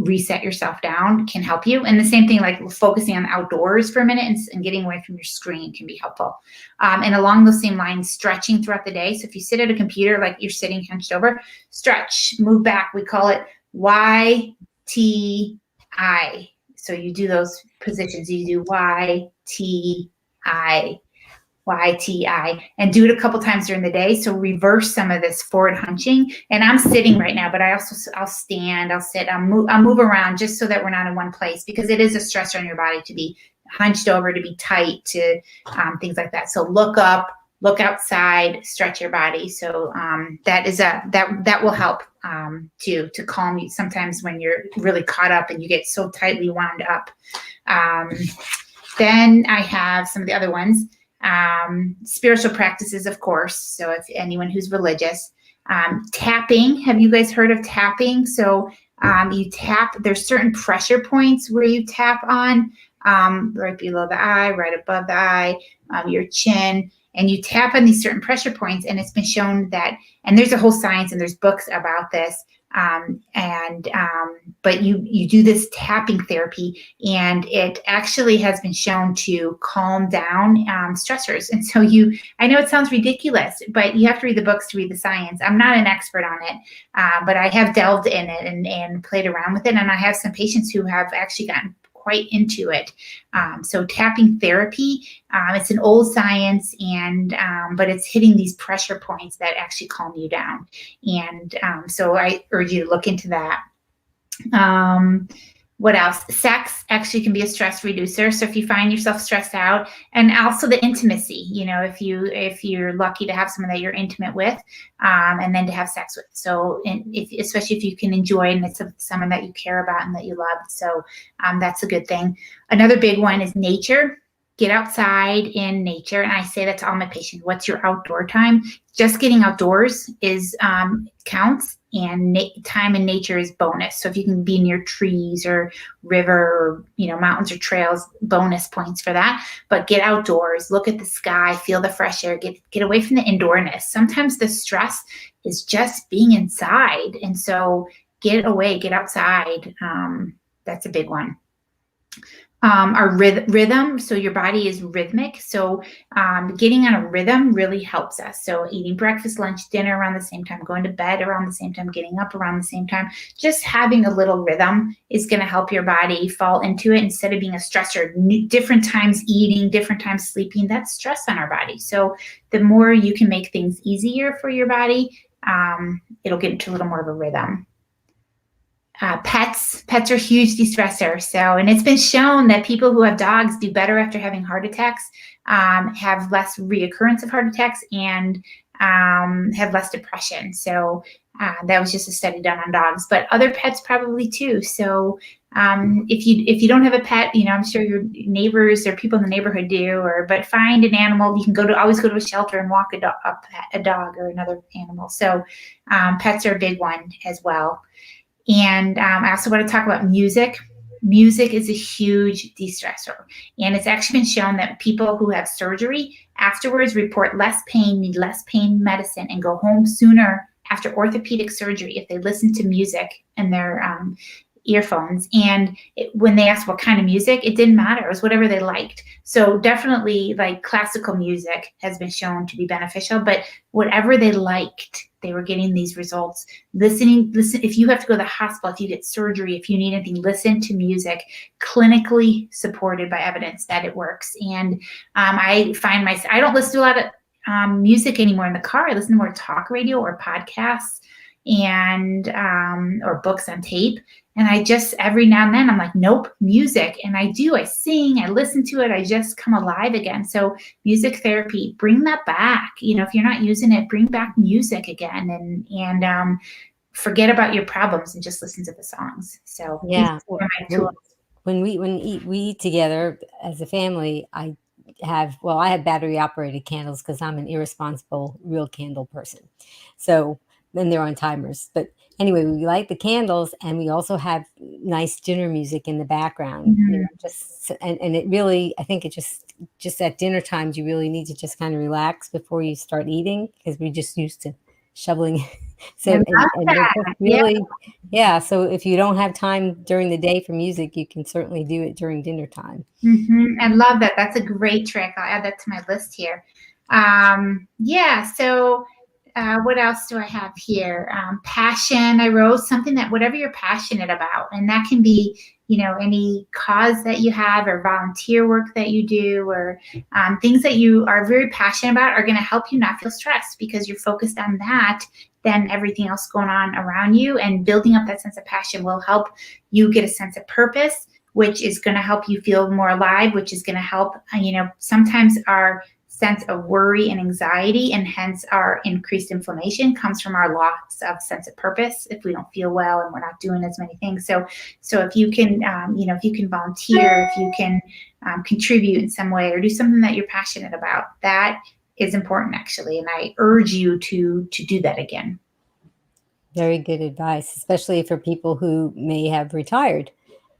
reset yourself down can help you. And the same thing, like focusing on outdoors for a minute and getting away from your screen can be helpful. And along those same lines, stretching throughout the day. So if you sit at a computer, like you're sitting hunched over, stretch, move back. We call it YTI. So you do those positions. You do YTI. And do it a couple times during the day. So reverse some of this forward hunching. And I'm sitting right now, but I'll stand, I'll sit, I'll move around just so that we're not in one place, because it is a stressor on your body to be hunched over, to be tight, to things like that. So look up, look outside, stretch your body. So that will help to calm you sometimes when you're really caught up and you get so tightly wound up. Then I have some of the other ones. Spiritual practices, of course. So if anyone who's religious, tapping. Have you guys heard of tapping? So you tap, there's certain pressure points where you tap on, right below the eye, right above the eye, your chin, and you tap on these certain pressure points. And it's been shown that, and there's a whole science and there's books about this. But you do this tapping therapy, and it actually has been shown to calm down stressors. And so I know it sounds ridiculous, but you have to read the books to read the science. I'm not an expert on it, but I have delved in it and played around with it. And I have some patients who have actually gotten quite into it. So tapping therapy, it's an old science, and but it's hitting these pressure points that actually calm you down. And so I urge you to look into that. What else? Sex actually can be a stress reducer. So if you find yourself stressed out, and also the intimacy, if you're lucky to have someone that you're intimate with, and then to have sex with. So, especially if you can enjoy, and it's someone that you care about and that you love. So that's a good thing. Another big one is nature. Get outside in nature. And I say that to all my patients. What's your outdoor time? Just getting outdoors is counts, and time in nature is bonus. So if you can be near trees or river, or mountains or trails, bonus points for that. But get outdoors, look at the sky, feel the fresh air, get away from the indoorness. Sometimes the stress is just being inside. And so get away, get outside. That's a big one. Our rhythm, so your body is rhythmic. So getting on a rhythm really helps us. So eating breakfast, lunch, dinner around the same time, going to bed around the same time, getting up around the same time, just having a little rhythm is going to help your body fall into it instead of being a stressor. Different times eating, different times sleeping, that's stress on our body. So the more you can make things easier for your body, it'll get into a little more of a rhythm. Pets are huge de-stressor. So, and it's been shown that people who have dogs do better after having heart attacks, have less reoccurrence of heart attacks, and have less depression. So that was just a study done on dogs, but other pets probably too. So if you don't have a pet, I'm sure your neighbors or people in the neighborhood do, but find an animal. You can always go to a shelter and walk a dog or another animal. So pets are a big one as well. And I also want to talk about music. Music is a huge de-stressor. And it's actually been shown that people who have surgery afterwards report less pain, need less pain medicine, and go home sooner after orthopedic surgery if they listen to music in their earphones. And when they asked what kind of music, it didn't matter. It was whatever they liked. So definitely, like, classical music has been shown to be beneficial, but whatever they liked, they were getting these results. Listen, if you have to go to the hospital, if you get surgery, if you need anything, listen to music, clinically supported by evidence that it works. And I find I don't listen to a lot of music anymore in the car. I listen to more talk radio or podcasts and or books on tape. And I just, every now and then, I'm like, nope, music. And I sing, I listen to it, I just come alive again. So music therapy, bring that back. If you're not using it, bring back music again, and forget about your problems and just listen to the songs. So yeah. When we eat together as a family, I have battery operated candles because I'm an irresponsible real candle person. So then they're on timers. But anyway, we light the candles, and we also have nice dinner music in the background. Mm-hmm. And it really, I think it just at dinner times, you really need to just kind of relax before you start eating, because we're just used to shoveling. So really, yeah. So if you don't have time during the day for music, you can certainly do it during dinner time. Mm-hmm. I love that. That's a great trick. I'll add that to my list here. So what else do I have here? Passion. I wrote something that whatever you're passionate about, and that can be, any cause that you have or volunteer work that you do, or things that you are very passionate about are going to help you not feel stressed because you're focused on that than everything else going on around you. And building up that sense of passion will help you get a sense of purpose, which is going to help you feel more alive, which is going to help, sometimes our sense of worry and anxiety, and hence our increased inflammation comes from our loss of sense of purpose if we don't feel well and we're not doing as many things. So if you can, if you can volunteer, if you can contribute in some way or do something that you're passionate about, that is important actually. And I urge you to do that again. Very good advice, especially for people who may have retired.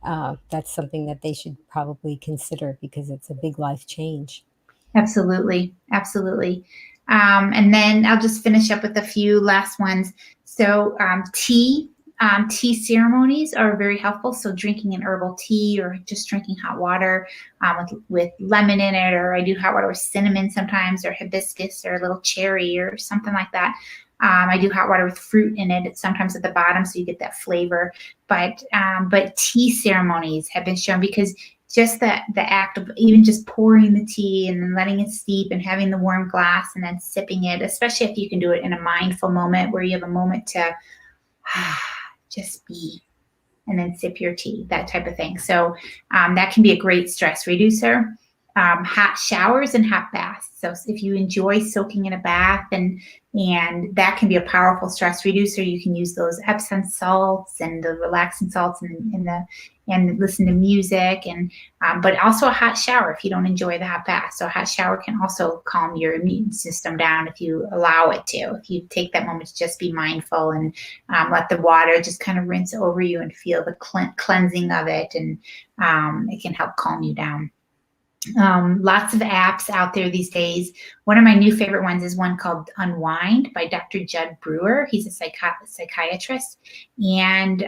That's something that they should probably consider because it's a big life change. Absolutely. Absolutely. And then I'll just finish up with a few last ones. So tea ceremonies are very helpful. So drinking an herbal tea or just drinking hot water with lemon in it, or I do hot water with cinnamon sometimes, or hibiscus or a little cherry or something like that. I do hot water with fruit in it. It's sometimes at the bottom, so you get that flavor. But tea ceremonies have been shown because just the act of even just pouring the tea and then letting it steep and having the warm glass and then sipping it, especially if you can do it in a mindful moment where you have a moment to just be and then sip your tea, that type of thing. So that can be a great stress reducer. Hot showers and hot baths. So if you enjoy soaking in a bath, and that can be a powerful stress reducer, you can use those Epsom salts and the relaxing salts and listen to music, and but also a hot shower if you don't enjoy the hot bath. So a hot shower can also calm your immune system down if you allow it to. If you take that moment to just be mindful and let the water just kind of rinse over you and feel the cleansing of it, and it can help calm you down. Lots of apps out there these days. One of my new favorite ones is one called Unwind by Dr. Judd Brewer. He's a psychiatrist, and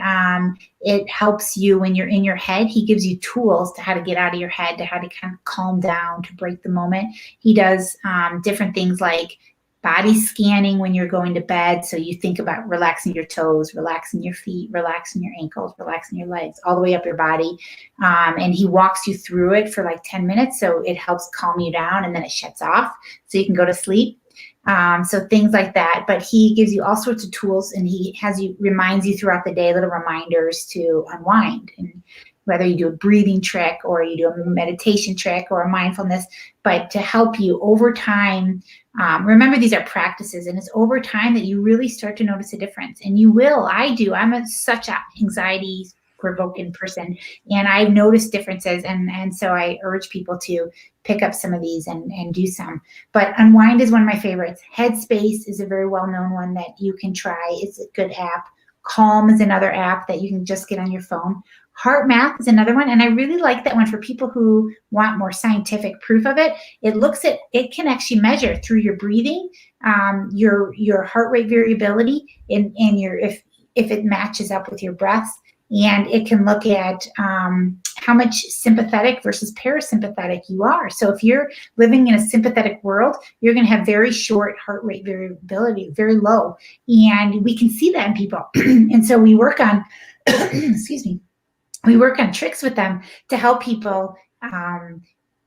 it helps you when you're in your head. He gives you tools to how to get out of your head, to how to kind of calm down, to break the moment. He does different things like body scanning when you're going to bed. So you think about relaxing your toes, relaxing your feet, relaxing your ankles, relaxing your legs, all the way up your body. And he walks you through it for like 10 minutes. So it helps calm you down, and then it shuts off so you can go to sleep. So things like that. But he gives you all sorts of tools, and he reminds you throughout the day, little reminders to unwind. And whether you do a breathing trick or you do a meditation trick or a mindfulness, but to help you over time. Remember, these are practices, and it's over time that you really start to notice a difference. And you will. I do. I'm such an anxiety provoking person, and I've noticed differences, and so I urge people to pick up some of these and do some. But Unwind is one of my favorites. Headspace is a very well-known one that you can try. It's a good app. Calm is another app that you can just get on your phone. Heart Math is another one, and I really like that one for people who want more scientific proof of it. It can actually measure through your breathing, your heart rate variability, and if it matches up with your breaths, and it can look at how much sympathetic versus parasympathetic you are. So if you're living in a sympathetic world, you're going to have very short heart rate variability, very low, and we can see that in people. And so we work on, excuse me. We work on tricks with them to help people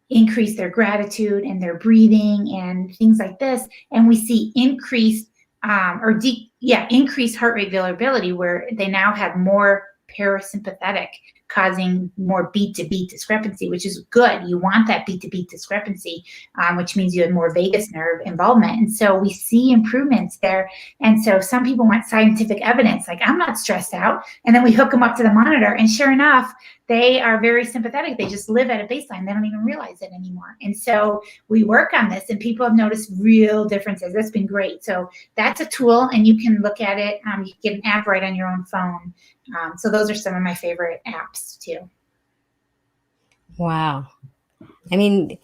increase their gratitude and their breathing and things like this. And we see increased heart rate variability, where they now have more parasympathetic, causing more beat-to-beat discrepancy, which is good. You want that beat-to-beat discrepancy, which means you have more vagus nerve involvement. And so we see improvements there. And so some people want scientific evidence, like, I'm not stressed out. And then we hook them up to the monitor, and sure enough, they are very sympathetic. They just live at a baseline. They don't even realize it anymore. And so we work on this, and people have noticed real differences. That's been great. So that's a tool, and you can look at it. You can get an app right on your own phone. So those are some of my favorite apps too. Wow. I mean,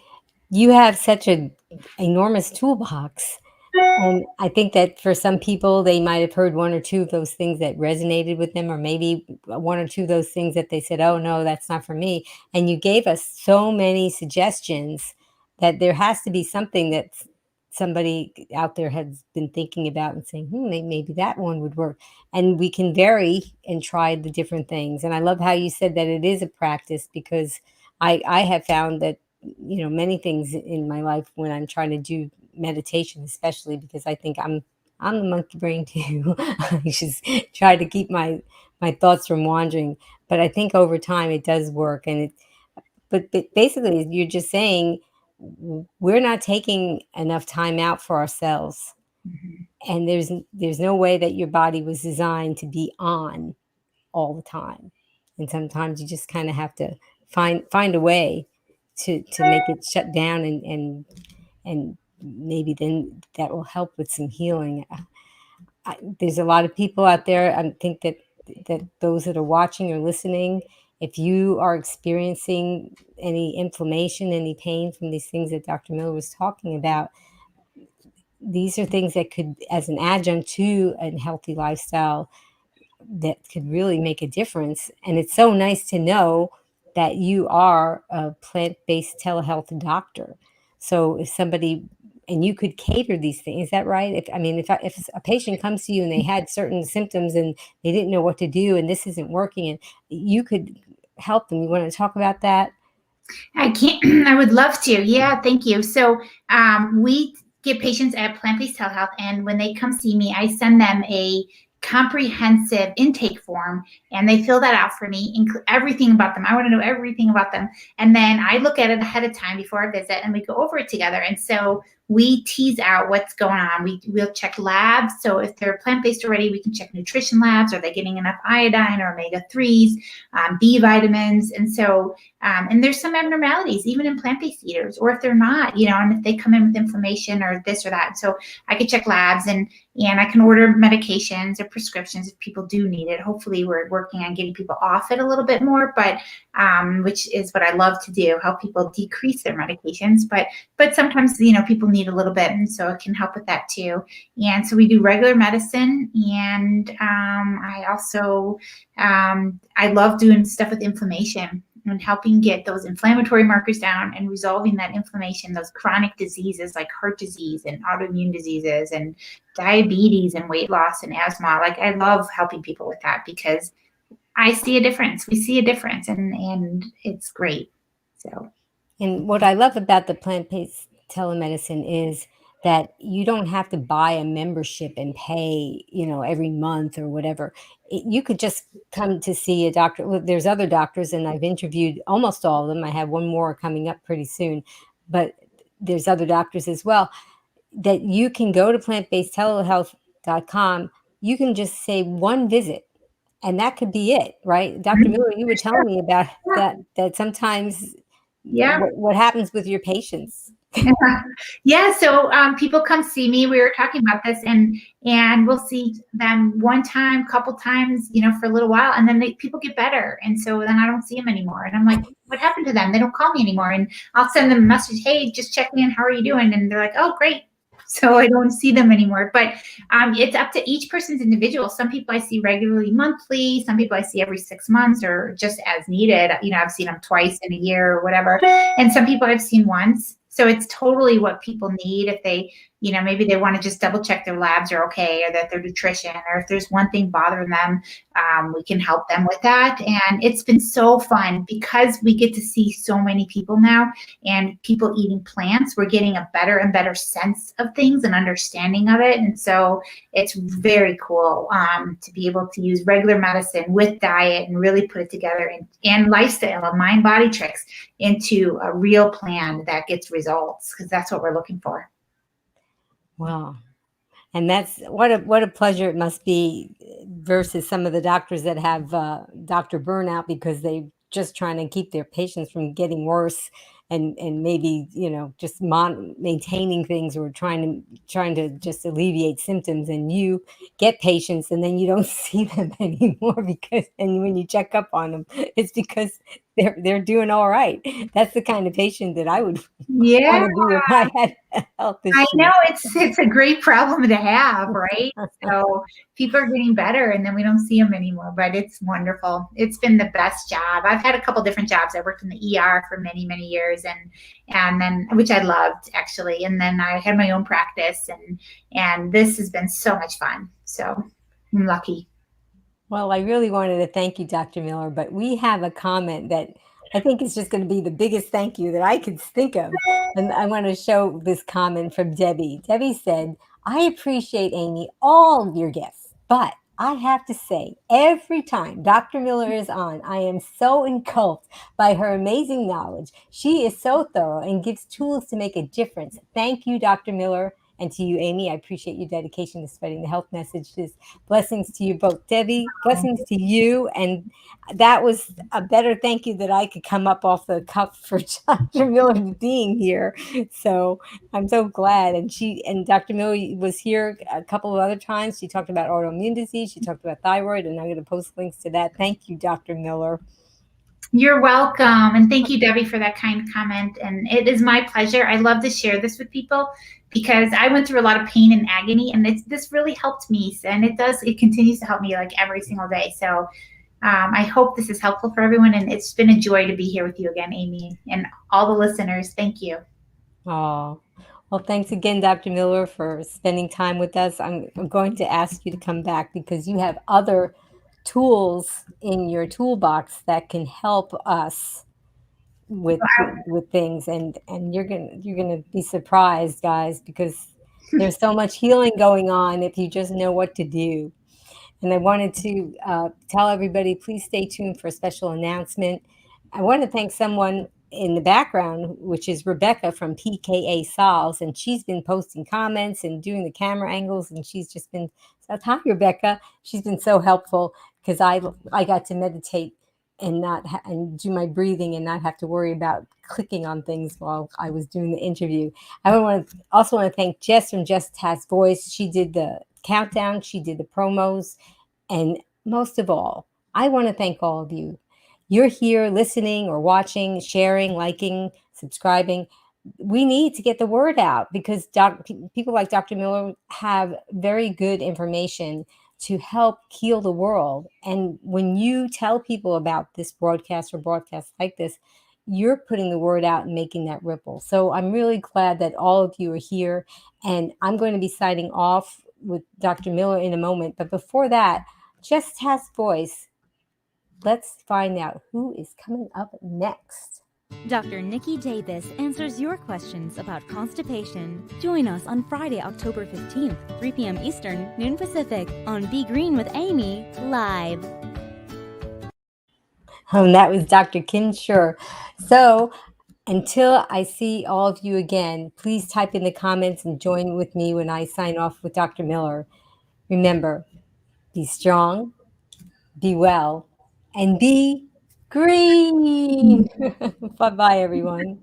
you have such an enormous toolbox. And I think that for some people, they might have heard one or two of those things that resonated with them, or maybe one or two of those things that they said, oh, no, that's not for me. And you gave us so many suggestions that there has to be something that somebody out there has been thinking about and saying, maybe that one would work. And we can vary and try the different things. And I love how you said that it is a practice, because I have found that, many things in my life when I'm trying to do meditation, especially because I think I'm the monkey brain too. I just try to keep my thoughts from wandering. But I think over time it does work. But basically, you're just saying we're not taking enough time out for ourselves. Mhm. And there's no way that your body was designed to be on all the time. And sometimes you just kind of have to find a way to make it shut down, and maybe then that will help with some healing. There's a lot of people out there. I think that those that are watching or listening, if you are experiencing any inflammation, any pain from these things that Dr. Miller was talking about, these are things that could, as an adjunct to a healthy lifestyle, that could really make a difference. And it's so nice to know that you are a plant-based telehealth doctor. So if somebody, and you could cater these things, is that right? If a patient comes to you and they had certain symptoms and they didn't know what to do and this isn't working, and you could help them. You want to talk about that? I can't. I would love to. Yeah, thank you. So we get patients at Plant-Based Telehealth, and when they come see me, I send them a comprehensive intake form, and they fill that out for me, everything about them. I want to know everything about them, and then I look at it ahead of time before our visit, and we go over it together. And so we tease out what's going on. We'll check labs. So if they're plant-based already, we can check nutrition labs. Are they getting enough iodine or omega-3s, B vitamins? And so and there's some abnormalities even in plant-based eaters, or if they're not, and if they come in with inflammation or this or that. So I can check labs, and I can order medications or prescriptions if people do need it. Hopefully we're working on getting people off it a little bit more, but which is what I love to do, help people decrease their medications. But sometimes, people need a little bit, and so it can help with that too. And so we do regular medicine, and I also, I love doing stuff with inflammation and helping get those inflammatory markers down and resolving that inflammation, those chronic diseases like heart disease and autoimmune diseases and diabetes and weight loss and asthma. Like, I love helping people with that because I see a difference. We see a difference, and it's great. So. And what I love about the plant-based telemedicine is that you don't have to buy a membership and pay, every month or whatever. You could just come to see a doctor. Well, there's other doctors, and I've interviewed almost all of them. I have one more coming up pretty soon, but there's other doctors as well, that you can go to plantbasedtelehealth.com. You can just say one visit, and that could be it, right? Dr. Miller, you were telling me about that sometimes Yeah. what happens with your patients. Yeah. So people come see me. We were talking about this, and we'll see them one time, couple times, for a little while, and then people get better, and so then I don't see them anymore. And I'm like, what happened to them? They don't call me anymore. And I'll send them a message, hey, just checking in. How are you doing? And they're like, oh, great. So I don't see them anymore. But it's up to each person's individual. Some people I see regularly monthly. Some people I see every 6 months or just as needed. I've seen them twice in a year or whatever. And some people I've seen once. So it's totally what people need. If they, maybe they want to just double check their labs are okay, or that their nutrition, or if there's one thing bothering them, we can help them with that. And it's been so fun because we get to see so many people now, and people eating plants. We're getting a better and better sense of things and understanding of it. And so it's very cool to be able to use regular medicine with diet and really put it together, and lifestyle and mind body tricks into a real plan that gets results, because that's what we're looking for. Wow. And that's what a pleasure it must be versus some of the doctors that have doctor burnout because they just trying to keep their patients from getting worse, and maybe just maintaining things, or trying to just alleviate symptoms. And you get patients and then you don't see them anymore, and when you check up on them, it's because they're doing all right. That's the kind of patient that I would Yeah, want to be if I had health issues. I know it's a great problem to have, right? So people are getting better, and then we don't see them anymore, but it's wonderful. It's been the best job. I've had a couple different jobs. I worked in the ER for many, many years, and then, which I loved actually. And then I had my own practice, and this has been so much fun. So I'm lucky. Well, I really wanted to thank you, Dr. Miller, but we have a comment that I think is just going to be the biggest thank you that I could think of. And I want to show this comment from Debbie. Debbie said, I appreciate, Amy, all of your guests, but I have to say, every time Dr. Miller is on, I am so engulfed by her amazing knowledge. She is so thorough and gives tools to make a difference. Thank you, Dr. Miller. And to you, Amy, I appreciate your dedication to spreading the health messages. Blessings to you both, Debbie. Blessings to you. And that was a better thank you that I could come up off the cuff for Dr. Miller being here. So I'm so glad. And Dr. Miller was here a couple of other times. She talked about autoimmune disease. She talked about thyroid, and I'm going to post links to that. Thank you, Dr. Miller. You're welcome. And thank you, Debbie, for that kind comment. And it is my pleasure. I love to share this with people because I went through a lot of pain and agony, and this really helped me. And it continues to help me like every single day. So I hope this is helpful for everyone. And it's been a joy to be here with you again, Amy, and all the listeners. Thank you. Oh, well, thanks again, Dr. Miller, for spending time with us. I'm going to ask you to come back because you have other tools in your toolbox that can help us with things, and you're gonna be surprised, guys, because there's so much healing going on if you just know what to do. And I wanted to tell everybody, please stay tuned for a special announcement. I want to thank someone in the background, which is Rebecca from PKA Solves, and she's been posting comments and doing the camera angles, and she's just been, so hi, Rebecca. She's been so helpful because I got to meditate and and do my breathing and not have to worry about clicking on things while I was doing the interview. I also want to thank Jess from Just Has Voice. She did the countdown, she did the promos, and most of all, I want to thank all of you. You're here listening or watching, sharing, liking, subscribing. We need to get the word out because people like Dr. Miller have very good information to help heal the world. And when you tell people about this broadcast or broadcasts like this, you're putting the word out and making that ripple. So I'm really glad that all of you are here. And I'm going to be signing off with Dr. Miller in a moment. But before that, Just Has Voice. Let's find out who is coming up next. Dr. Nikki Davis answers your questions about constipation. Join us on Friday, October 15th, 3 p.m. Eastern, noon Pacific, on Be Green with Amy, live. And that was Dr. Kim Schur. So until I see all of you again, please type in the comments and join with me when I sign off with Dr. Miller. Remember, be strong, be well, and be green. Bye-bye, everyone.